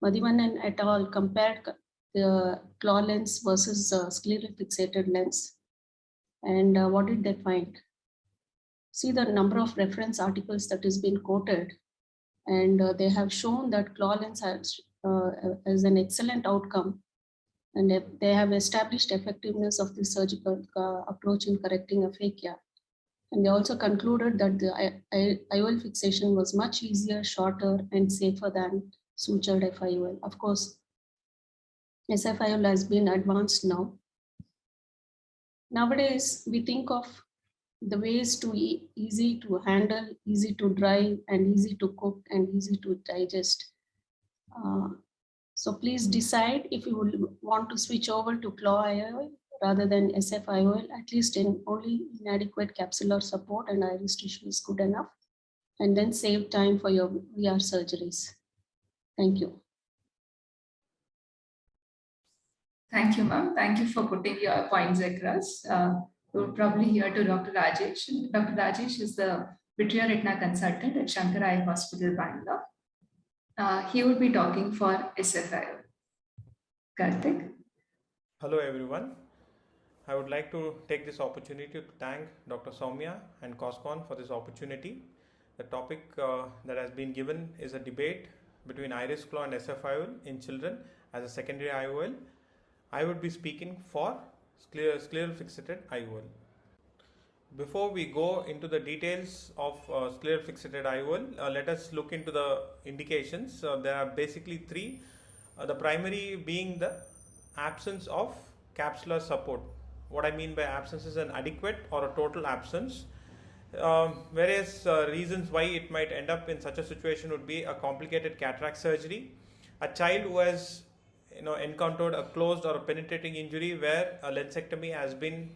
Madhivanan et al. Compared the claw lens versus scleral fixated lens. And what did they find? See the number of reference articles that has been quoted, and they have shown that claw lens has an excellent outcome, and they have established effectiveness of the surgical approach in correcting aphakia. And they also concluded that the IOL fixation was much easier, shorter, and safer than sutured FIOL. Of course, SFIOL has been advanced now. Nowadays, we think of the ways to easy to handle, easy to dry, and easy to cook, and easy to digest. So please decide if you would want to switch over to claw IOL rather than SFIOL, at least in only inadequate capsular support and iris tissue is good enough, and then save time for your VR surgeries. Thank you. Thank you, ma'am. Thank you for putting your points across. We'll probably hear to Dr. Rajesh. Dr. Rajesh is the vitreoretina consultant at Shankar Eye Hospital, Bangalore. He would be talking for SFIO. Karthik. Hello, everyone. I would like to take this opportunity to thank Dr. Soumya and COSCON for this opportunity. The topic that has been given is a debate between iris claw and SFIOL in children as a secondary IOL. I would be speaking for scleral fixated IOL. Before we go into the details of scleral fixated IOL, let us look into the indications. There are basically three. The primary being the absence of capsular support. What I mean by absence is an adequate or a total absence. Various reasons why it might end up in such a situation would be a complicated cataract surgery, a child who has encountered a closed or a penetrating injury where a lensectomy has been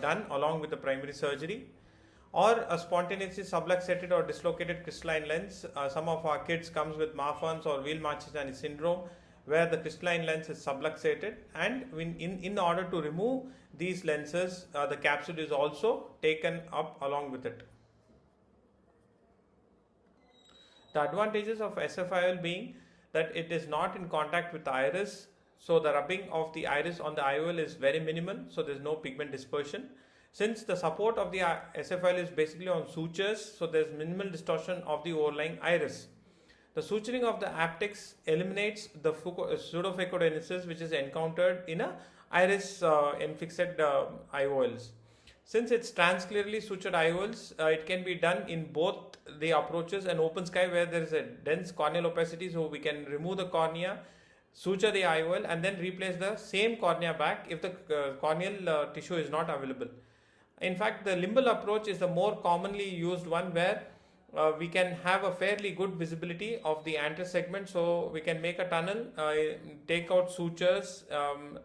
done along with the primary surgery, or a spontaneously subluxated or dislocated crystalline lens. Some of our kids comes with Marfan's or Weil-Marchesani syndrome where the crystalline lens is subluxated, and in order to remove these lenses, the capsule is also taken up along with it. The advantages of SFIOL being that it is not in contact with the iris, so the rubbing of the iris on the IOL is very minimal, so there is no pigment dispersion. Since the support of the SFIOL is basically on sutures, so there is minimal distortion of the overlying iris. The suturing of the aptics eliminates the pseudophacodenesis which is encountered in a iris enfixed IOLs. Since it's transclearly sutured IOLs, it can be done in both the approaches: an open sky where there is a dense corneal opacity, so we can remove the cornea, suture the IOL, and then replace the same cornea back if the corneal tissue is not available. In fact, the limbal approach is the more commonly used one, where we can have a fairly good visibility of the anterior segment. So we can make a tunnel, take out sutures,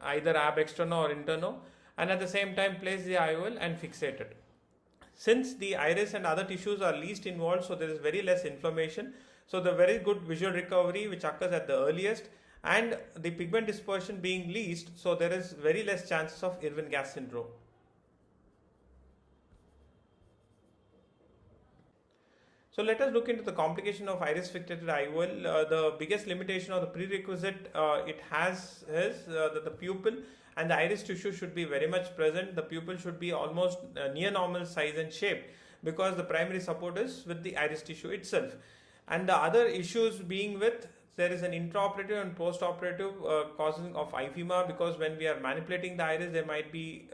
either ab externo or interno, and at the same time place the IOL and fixate it. Since the iris and other tissues are least involved, so there is very less inflammation. So the very good visual recovery which occurs at the earliest, and the pigment dispersion being least, so there is very less chances of Irwin-Gass syndrome. So let us look into the complication of iris fixated IOL. The biggest limitation or the prerequisite it has is that the pupil and the iris tissue should be very much present. The pupil should be almost near normal size and shape, because the primary support is with the iris tissue itself. And the other issues being with, there is an intraoperative and postoperative causing of ifema, because when we are manipulating the iris, there might be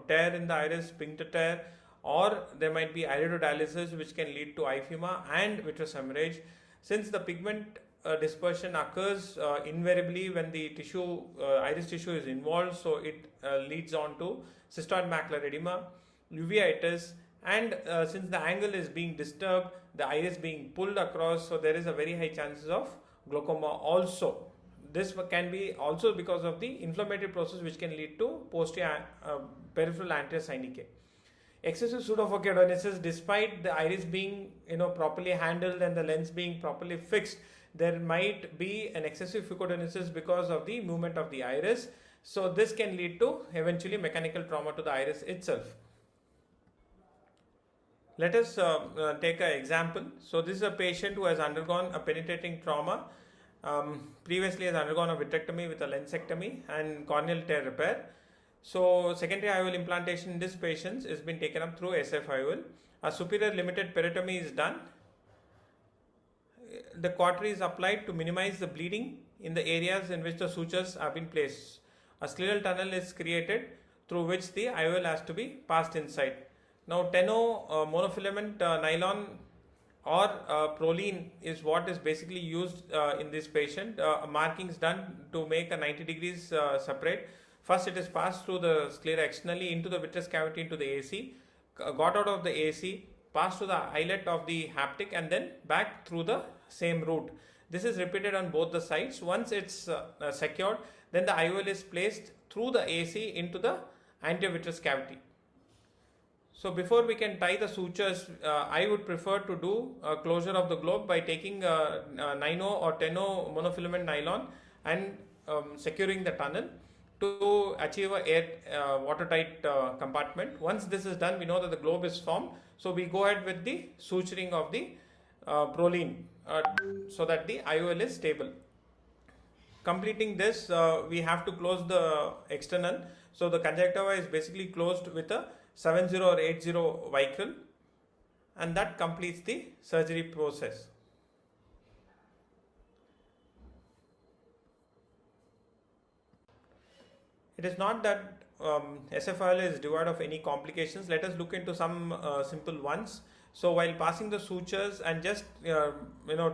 tear in the iris, sphincter tear, or there might be iridodialysis which can lead to ifema and vitreous hemorrhage. Since the pigment dispersion occurs invariably when the tissue, iris tissue is involved, so it leads on to cystoid macular edema, uveitis, and since the angle is being disturbed, the iris being pulled across, so there is a very high chances of glaucoma also. This can be also because of the inflammatory process which can lead to posterior peripheral anterior syndicate. Excessive pseudophotochorosis, despite the iris being properly handled and the lens being properly fixed, there might be an excessive photochorosis because of the movement of the iris. So this can lead to eventually mechanical trauma to the iris itself. Let us take an example. So this is a patient who has undergone a penetrating trauma. Previously has undergone a vitrectomy with a lensectomy and corneal tear repair. So secondary IOL implantation in this patient has been taken up through SF IOL. A superior limited peritomy is done. The cautery is applied to minimize the bleeding in the areas in which the sutures have been placed. A scleral tunnel is created through which the IOL has to be passed inside. Now Tenno monofilament nylon or proline is what is basically used in this patient. Markings done to make a 90 degrees separate. First it is passed through the sclera externally into the vitreous cavity into the AC, got out of the AC, passed to the eyelet of the haptic, and then back through the same route. This is repeated on both the sides. Once it's secured, then the IOL is placed through the AC into the anterior vitreous cavity. So before we can tie the sutures, I would prefer to do a closure of the globe by taking 9O or 10O monofilament nylon and securing the tunnel to achieve a watertight compartment. Once this is done, we know that the globe is formed. So we go ahead with the suturing of the proline so that the IOL is stable. Completing this, we have to close the external. So the conjunctiva is basically closed with a 70 or 80 Vicryl, and that completes the surgery process. It is not that SFIOL is devoid of any complications. Let us look into some simple ones. So while passing the sutures and just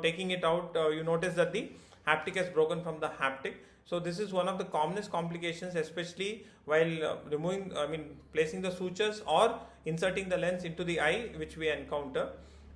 taking it out, you notice that the haptic has broken from the haptic. So this is one of the commonest complications, especially while placing the sutures or inserting the lens into the eye, which we encounter.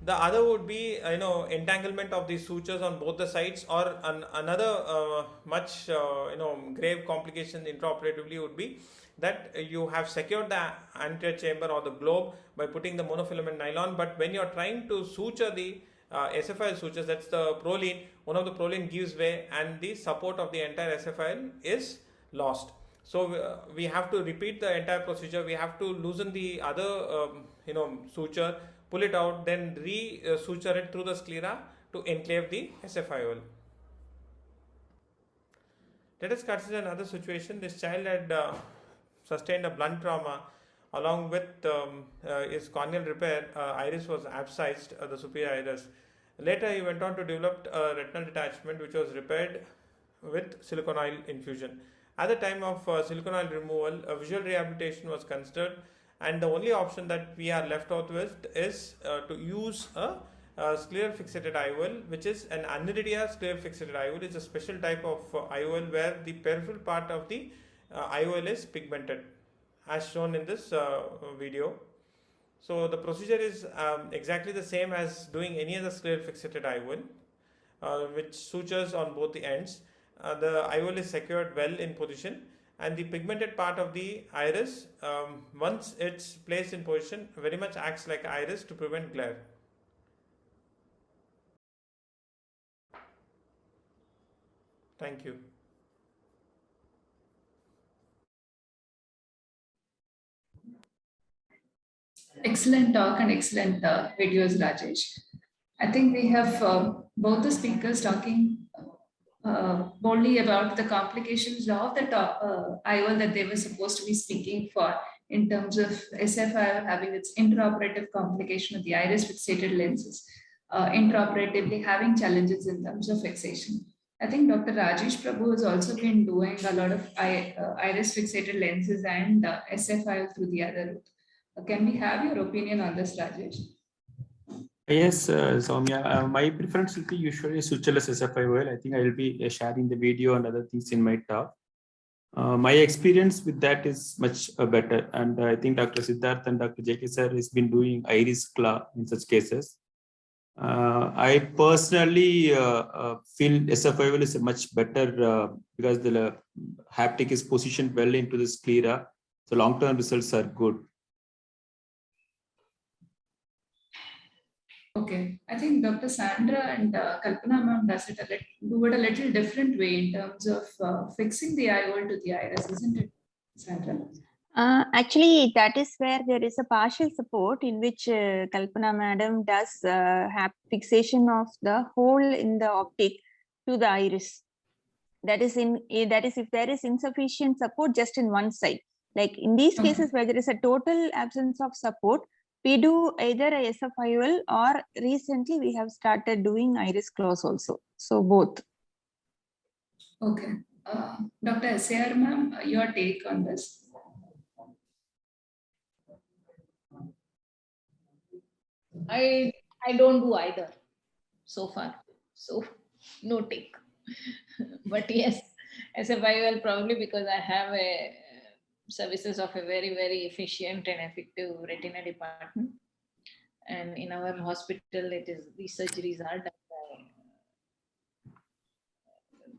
The other would be entanglement of these sutures on both the sides, or another much grave complication intraoperatively would be that you have secured the anterior chamber or the globe by putting the monofilament nylon, but when you are trying to suture the SFIOL sutures, that's the proline, one of the proline gives way and the support of the entire SFIOL is lost. So we have to repeat the entire procedure. We have to loosen the other suture, pull it out, then re-suture it through the sclera to enclave the SFIOL. Let us consider another situation. This child had sustained a blunt trauma. Along with his corneal repair, iris was abscised, the superior iris. Later, he went on to develop a retinal detachment, which was repaired with silicone oil infusion. At the time of silicone oil removal, a visual rehabilitation was considered, and the only option that we are left out with is to use a scleral fixated IOL, which is an aniridia scleral fixated IOL. It's a special type of IOL where the peripheral part of the IOL is pigmented, as shown in this video. So the procedure is exactly the same as doing any other scleral fixated IOL, which sutures on both the ends. The IOL is secured well in position, and the pigmented part of the iris, once it's placed in position, very much acts like iris to prevent glare. Thank you. Excellent talk and excellent videos, Rajesh. I think we have both the speakers talking boldly about the complications of the IOL that they were supposed to be speaking for, in terms of SFIOL having its intraoperative complication of the iris fixated lenses, intraoperatively having challenges in terms of fixation. I think Dr. Rajesh Prabhu has also been doing a lot of iris fixated lenses and SFIOL through the other route. Can we have your opinion on this, Rajesh? Yes, Soumya, my preference will be usually sutureless SFIOL. I think I will be sharing the video and other things in my talk. My experience with that is much better. And I think Dr. Siddharth and Dr. J.K. sir has been doing iris claw in such cases. I personally feel SFIOL is much better because the haptic is positioned well into the sclera. So long-term results are good. Okay, I think Dr. Sandra and Kalpana ma'am do it a little different way in terms of fixing the IOL to the iris, isn't it, Sandra? Actually, that is where there is a partial support in which Kalpana madam does have fixation of the hole in the optic to the iris. That is if there is insufficient support just in one side. Like in these cases where there is a total absence of support, we do either a SFIOL or recently we have started doing iris claws also. So both. Okay. Dr. SAR ma'am, your take on this? I don't do either so far. So no take. But yes, SFIOL probably because I have a services of a very, very efficient and effective retina department. And in our hospital, these surgeries are done by,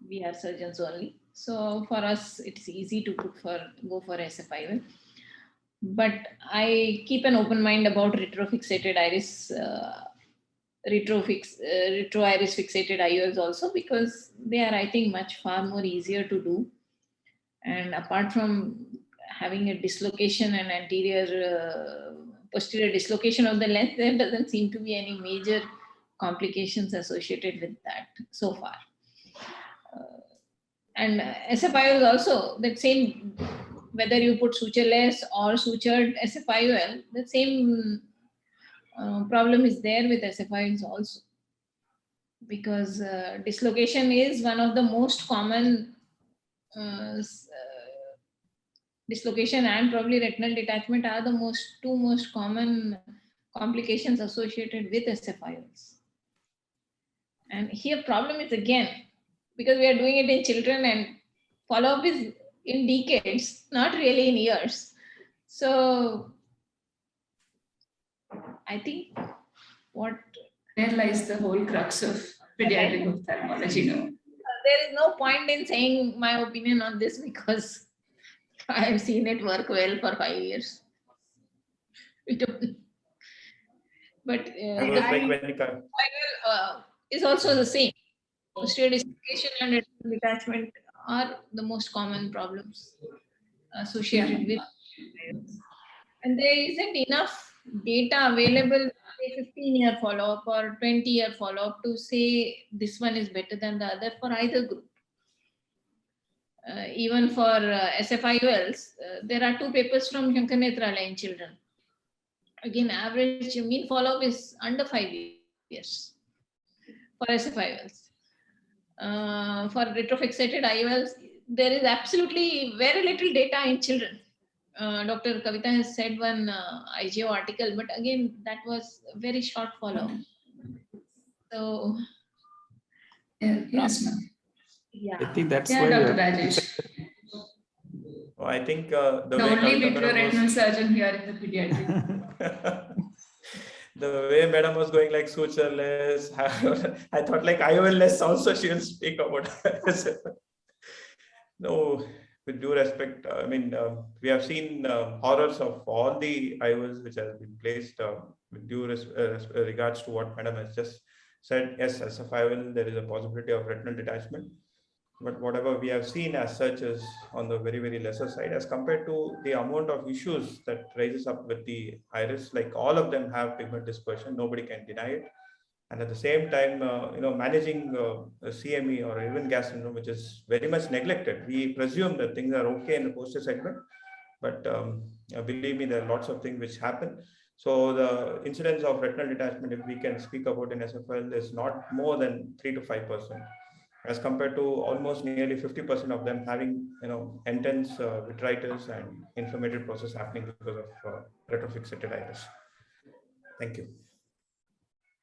we are surgeons only. So for us, it's easy to go for SFIOL. But I keep an open mind about retrofixated iris, retro iris fixated IOLs also, because they are, I think, far more easier to do. And apart from having a dislocation and anterior posterior dislocation of the lens, there doesn't seem to be any major complications associated with that so far. And SFIOL also, that same, whether you put sutureless or sutured SFIOL, the same problem is there with SFIOLs also. Because dislocation is one of the most common dislocation, and probably retinal detachment are the two most common complications associated with SFIOLs. And here problem is again, because we are doing it in children and follow-up is in decades, not really in years. So I think there lies the whole crux of pediatric ophthalmology. No? There is no point in saying my opinion on this because I have seen it work well for 5 years. But the is also the same. Posterior dislocation and retinal detachment are the most common problems associated with. And there isn't enough data available, say 15-year follow-up or 20-year follow-up, to say this one is better than the other for either group. Even for SFIOLs, there are 2 papers from Shankar Netralaya in children. Again, average mean follow-up is under 5 years for SFIOLs. For retrofixated IOLs, there is absolutely very little data in children. Dr. Kavita has said one IGO article, but again, that was a very short follow-up. So, yes, ma'am. Yeah. I think that's Dr. Rajesh. I think The only vitreoretinal surgeon here in the pediatric. The way madam was going like sutureless, I thought like IOL-less also she will speak about. No, with due respect, I mean, we have seen horrors of all the IOLs which has been placed with due regards to what madam has just said. Yes, as a IOL, there is a possibility of retinal detachment. But whatever we have seen as such is on the very, very lesser side as compared to the amount of issues that rises up with the iris. Like all of them have pigment dispersion, nobody can deny it. And at the same time, managing a CME or even gas syndrome, which is very much neglected. We presume that things are okay in the posterior segment, but believe me, there are lots of things which happen. So the incidence of retinal detachment, if we can speak about in SFL, is not more than 3 to 5%, as compared to almost nearly 50% of them having, intense vitritis and inflammatory process happening because of retrofixated iris. Thank you.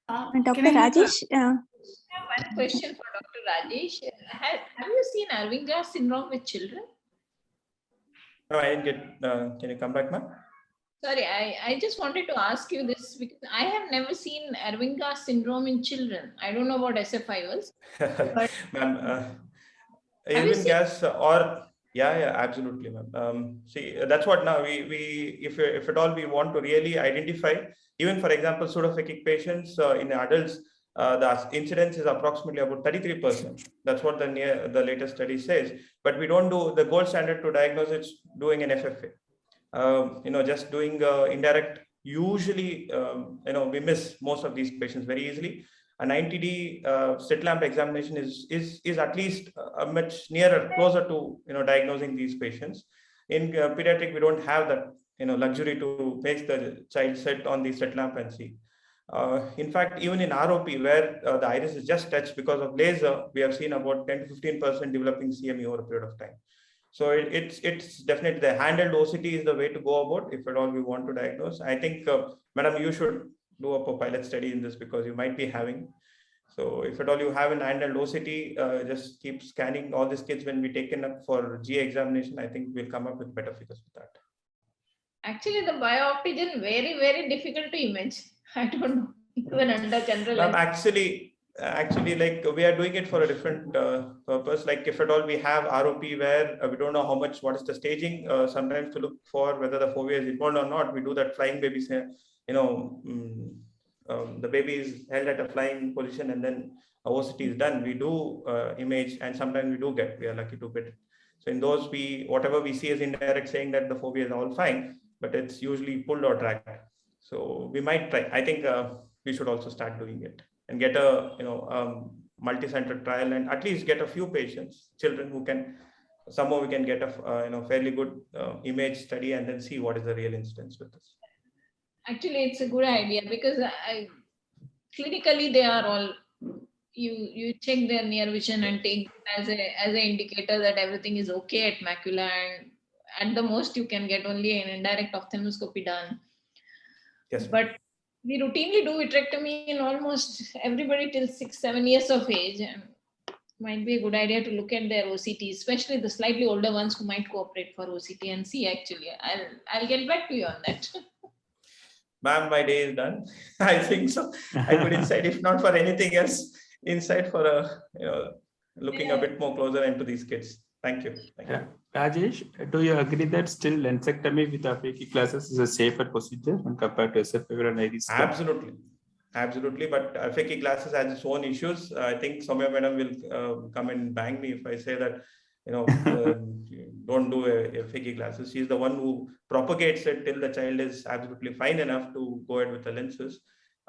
Dr. Rajesh, I have one question for Dr. Rajesh. Have you seen Irving-Gass syndrome with children? No, I didn't get. Can you come back, ma'am? Sorry, I just wanted to ask you this because I have never seen Irving-Gass syndrome in children. I don't know about SF5s. Ma'am, Irving-Gass or yeah, absolutely, ma'am. See, that's what now we if at all we want to really identify, even for example, pseudophakic patients in adults, the incidence is approximately about 33%. That's what the latest study says. But we don't do the gold standard to diagnose it doing an FFA. Just doing indirect. Usually, we miss most of these patients very easily. A 90D slit lamp examination is at least a much closer to diagnosing these patients. In pediatric, we don't have that luxury to make the child sit on the slit lamp and see. In fact, even in ROP, where the iris is just touched because of laser, we have seen about 10 to 15% developing CME over a period of time. So it's definitely the handled OCT is the way to go about if at all we want to diagnose. I think, madam, you should do a pilot study in this because you might be having. So if at all you have an handled OCT, just keep scanning all these kids when we taken up for GA examination. I think we'll come up with better figures with that. Actually, the biopsy is very, very difficult to image. I don't know, even under general. Actually, like we are doing it for a different purpose. Like if at all we have ROP where we don't know what is the staging, sometimes to look for whether the fovea is involved or not, we do that flying baby, the baby is held at a flying position and then OCT is done. We do image and sometimes we are lucky to get it. So in those, whatever we see is indirect saying that the fovea is all fine, but it's usually pulled or dragged. So we might try. I think we should also start doing it and get a multi-center trial and at least get a few patients, children who can somehow we can get a fairly good image study and then see what is the real incidence with this. Actually, it's a good idea because clinically they are all you check their near vision and take as an indicator that everything is okay at macula, and at the most you can get only an indirect ophthalmoscopy done. Yes. But we routinely do vitrectomy in almost everybody till 6-7 years of age, and might be a good idea to look at their OCT, especially the slightly older ones who might cooperate for OCT and see. Actually, I'll get back to you on that. Ma'am, my day is done. I think so. I could insight, if not for anything else, insight for looking a bit more closer into these kids. Thank you. Thank you. Rajesh, do you agree that still lensectomy with aphakic glasses is a safer procedure when compared to SF5 and iris? Absolutely. But aphakic glasses has its own issues. I think Soumya madam will come and bang me if I say that don't do aphakic glasses. She's the one who propagates it till the child is absolutely fine enough to go ahead with the lenses.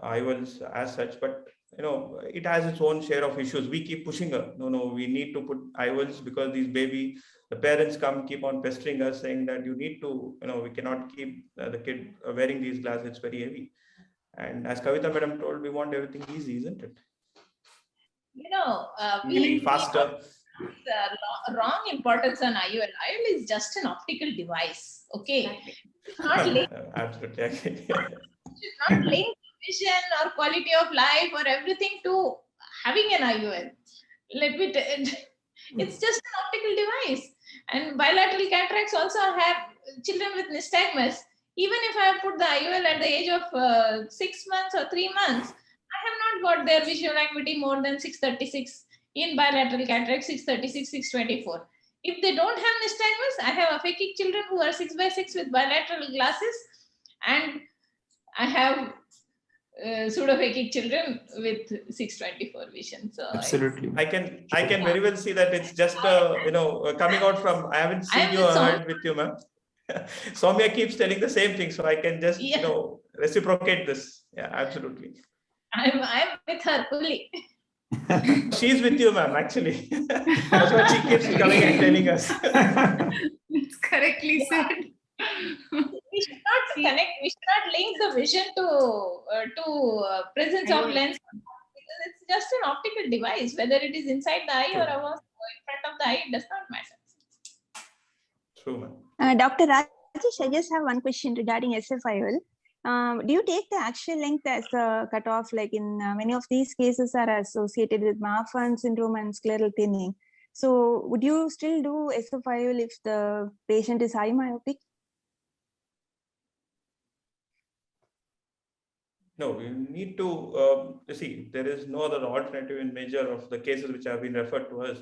I was as such, but it has its own share of issues. We keep pushing her. No, we need to put IOLs because the parents keep on pestering us saying that you need to, we cannot keep the kid wearing these glasses. It's very heavy. And as Kavita madam told, we want everything easy, isn't it? We faster. Wrong importance on IOL. IOL is just an optical device. Okay. It's not linked. Absolutely. It's not linked vision or quality of life or everything to having an IOL. It's just an optical device. And bilateral cataracts also have children with nystagmus. Even if I have put the IOL at the age of 6 months or 3 months, I have not got their visual acuity more than 636 in bilateral cataracts, 636, 624. If they don't have nystagmus, I have aphakic children who are 6x6 with bilateral glasses, and I have pseudophakic children with 624 vision. So absolutely, I can very well see that it's just coming out from. I haven't seen you or heard with you, ma'am. Soumya keeps telling the same thing, so I can just reciprocate this. Yeah, absolutely. I'm with her fully. She's with you, ma'am. Actually, that's what she keeps coming and telling us. It's correctly said. We should not connect. We should not link the vision to presence of lens, because it's just an optical device. Whether it is inside the eye or in front of the eye, it does not matter. True, ma'am. Dr. Rajesh, I just have one question regarding SFIOL. Do you take the axial length as a cutoff? Like in many of these cases are associated with Marfan syndrome and scleral thinning. So would you still do SFIOL if the patient is high myopic? No, we need to see, there is no other alternative in major of the cases which have been referred to us.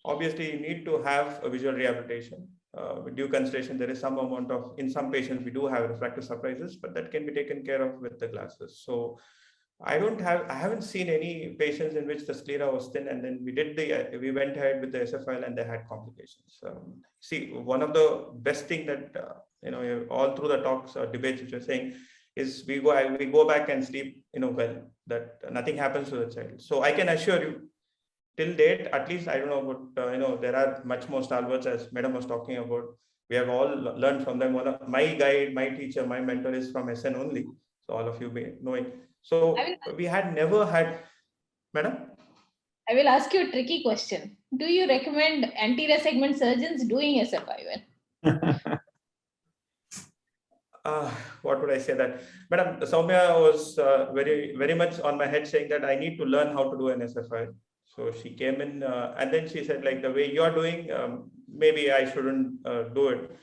Obviously, you need to have a visual rehabilitation. With due consideration, there is some amount of, in some patients, we do have refractive surprises, but that can be taken care of with the glasses. So I haven't seen any patients in which the sclera was thin, and then we went ahead with the SFIL and they had complications. See, one of the best thing that, all through the talks or debates which you're saying, is we go back and sleep, well, that nothing happens to the child. So I can assure you, till date, at least I don't know, but there are much more stalwarts, as Madam was talking about. We have all learned from them. One of my guide, my teacher, my mentor is from SN only. So all of you may know it. So we had never had, Madam. I will ask you a tricky question. Do you recommend anterior segment surgeons doing SFIOL? What would I say that? Madam, Soumya was very, very much on my head saying that I need to learn how to do an SFI. So she came in and then she said, like, the way you're doing, maybe I shouldn't do it.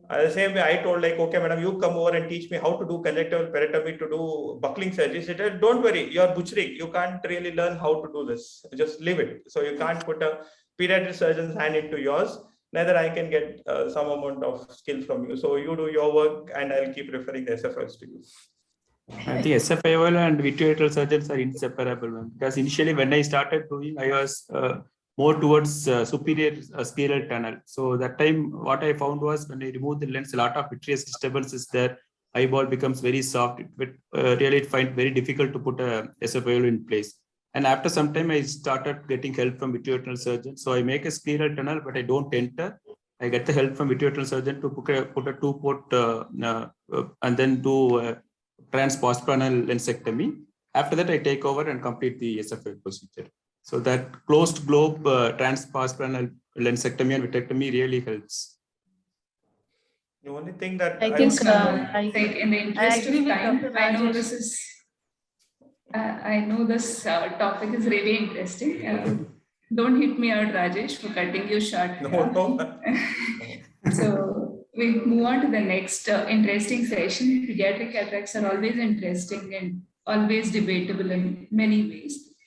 The same way I told, like, okay, madam, you come over and teach me how to do conjunctival peritomy to do buckling surgery. She said, don't worry, you're butchering. You can't really learn how to do this. Just leave it. So you can't put a pediatric surgeon's hand into yours. Neither I can get some amount of skill from you. So you do your work and I'll keep referring the SFIs to you. I think SFIOL and vitreoretinal surgeons are inseparable, because initially when I started doing, I was more towards superior scleral tunnel. So that time what I found was when I remove the lens, a lot of vitreous disturbance is there. Eyeball becomes very soft. It really find very difficult to put a SFIOL in place. And after some time, I started getting help from vitreoretinal surgeons. So I make a scleral tunnel, but I don't enter. I get the help from vitreoretinal surgeon to put a 2-port and then do trans-postpranal lensectomy. After that, I take over and complete the SFIOL procedure. So that closed globe trans-postpranal lensectomy and vitrectomy really helps. The only thing that I think in the interest of time, I know this is. I know this topic is really interesting. Don't hit me out, Rajesh, for cutting you short. No. So we move on to the next interesting session. Pediatric cataracts are always interesting and always debatable in many ways.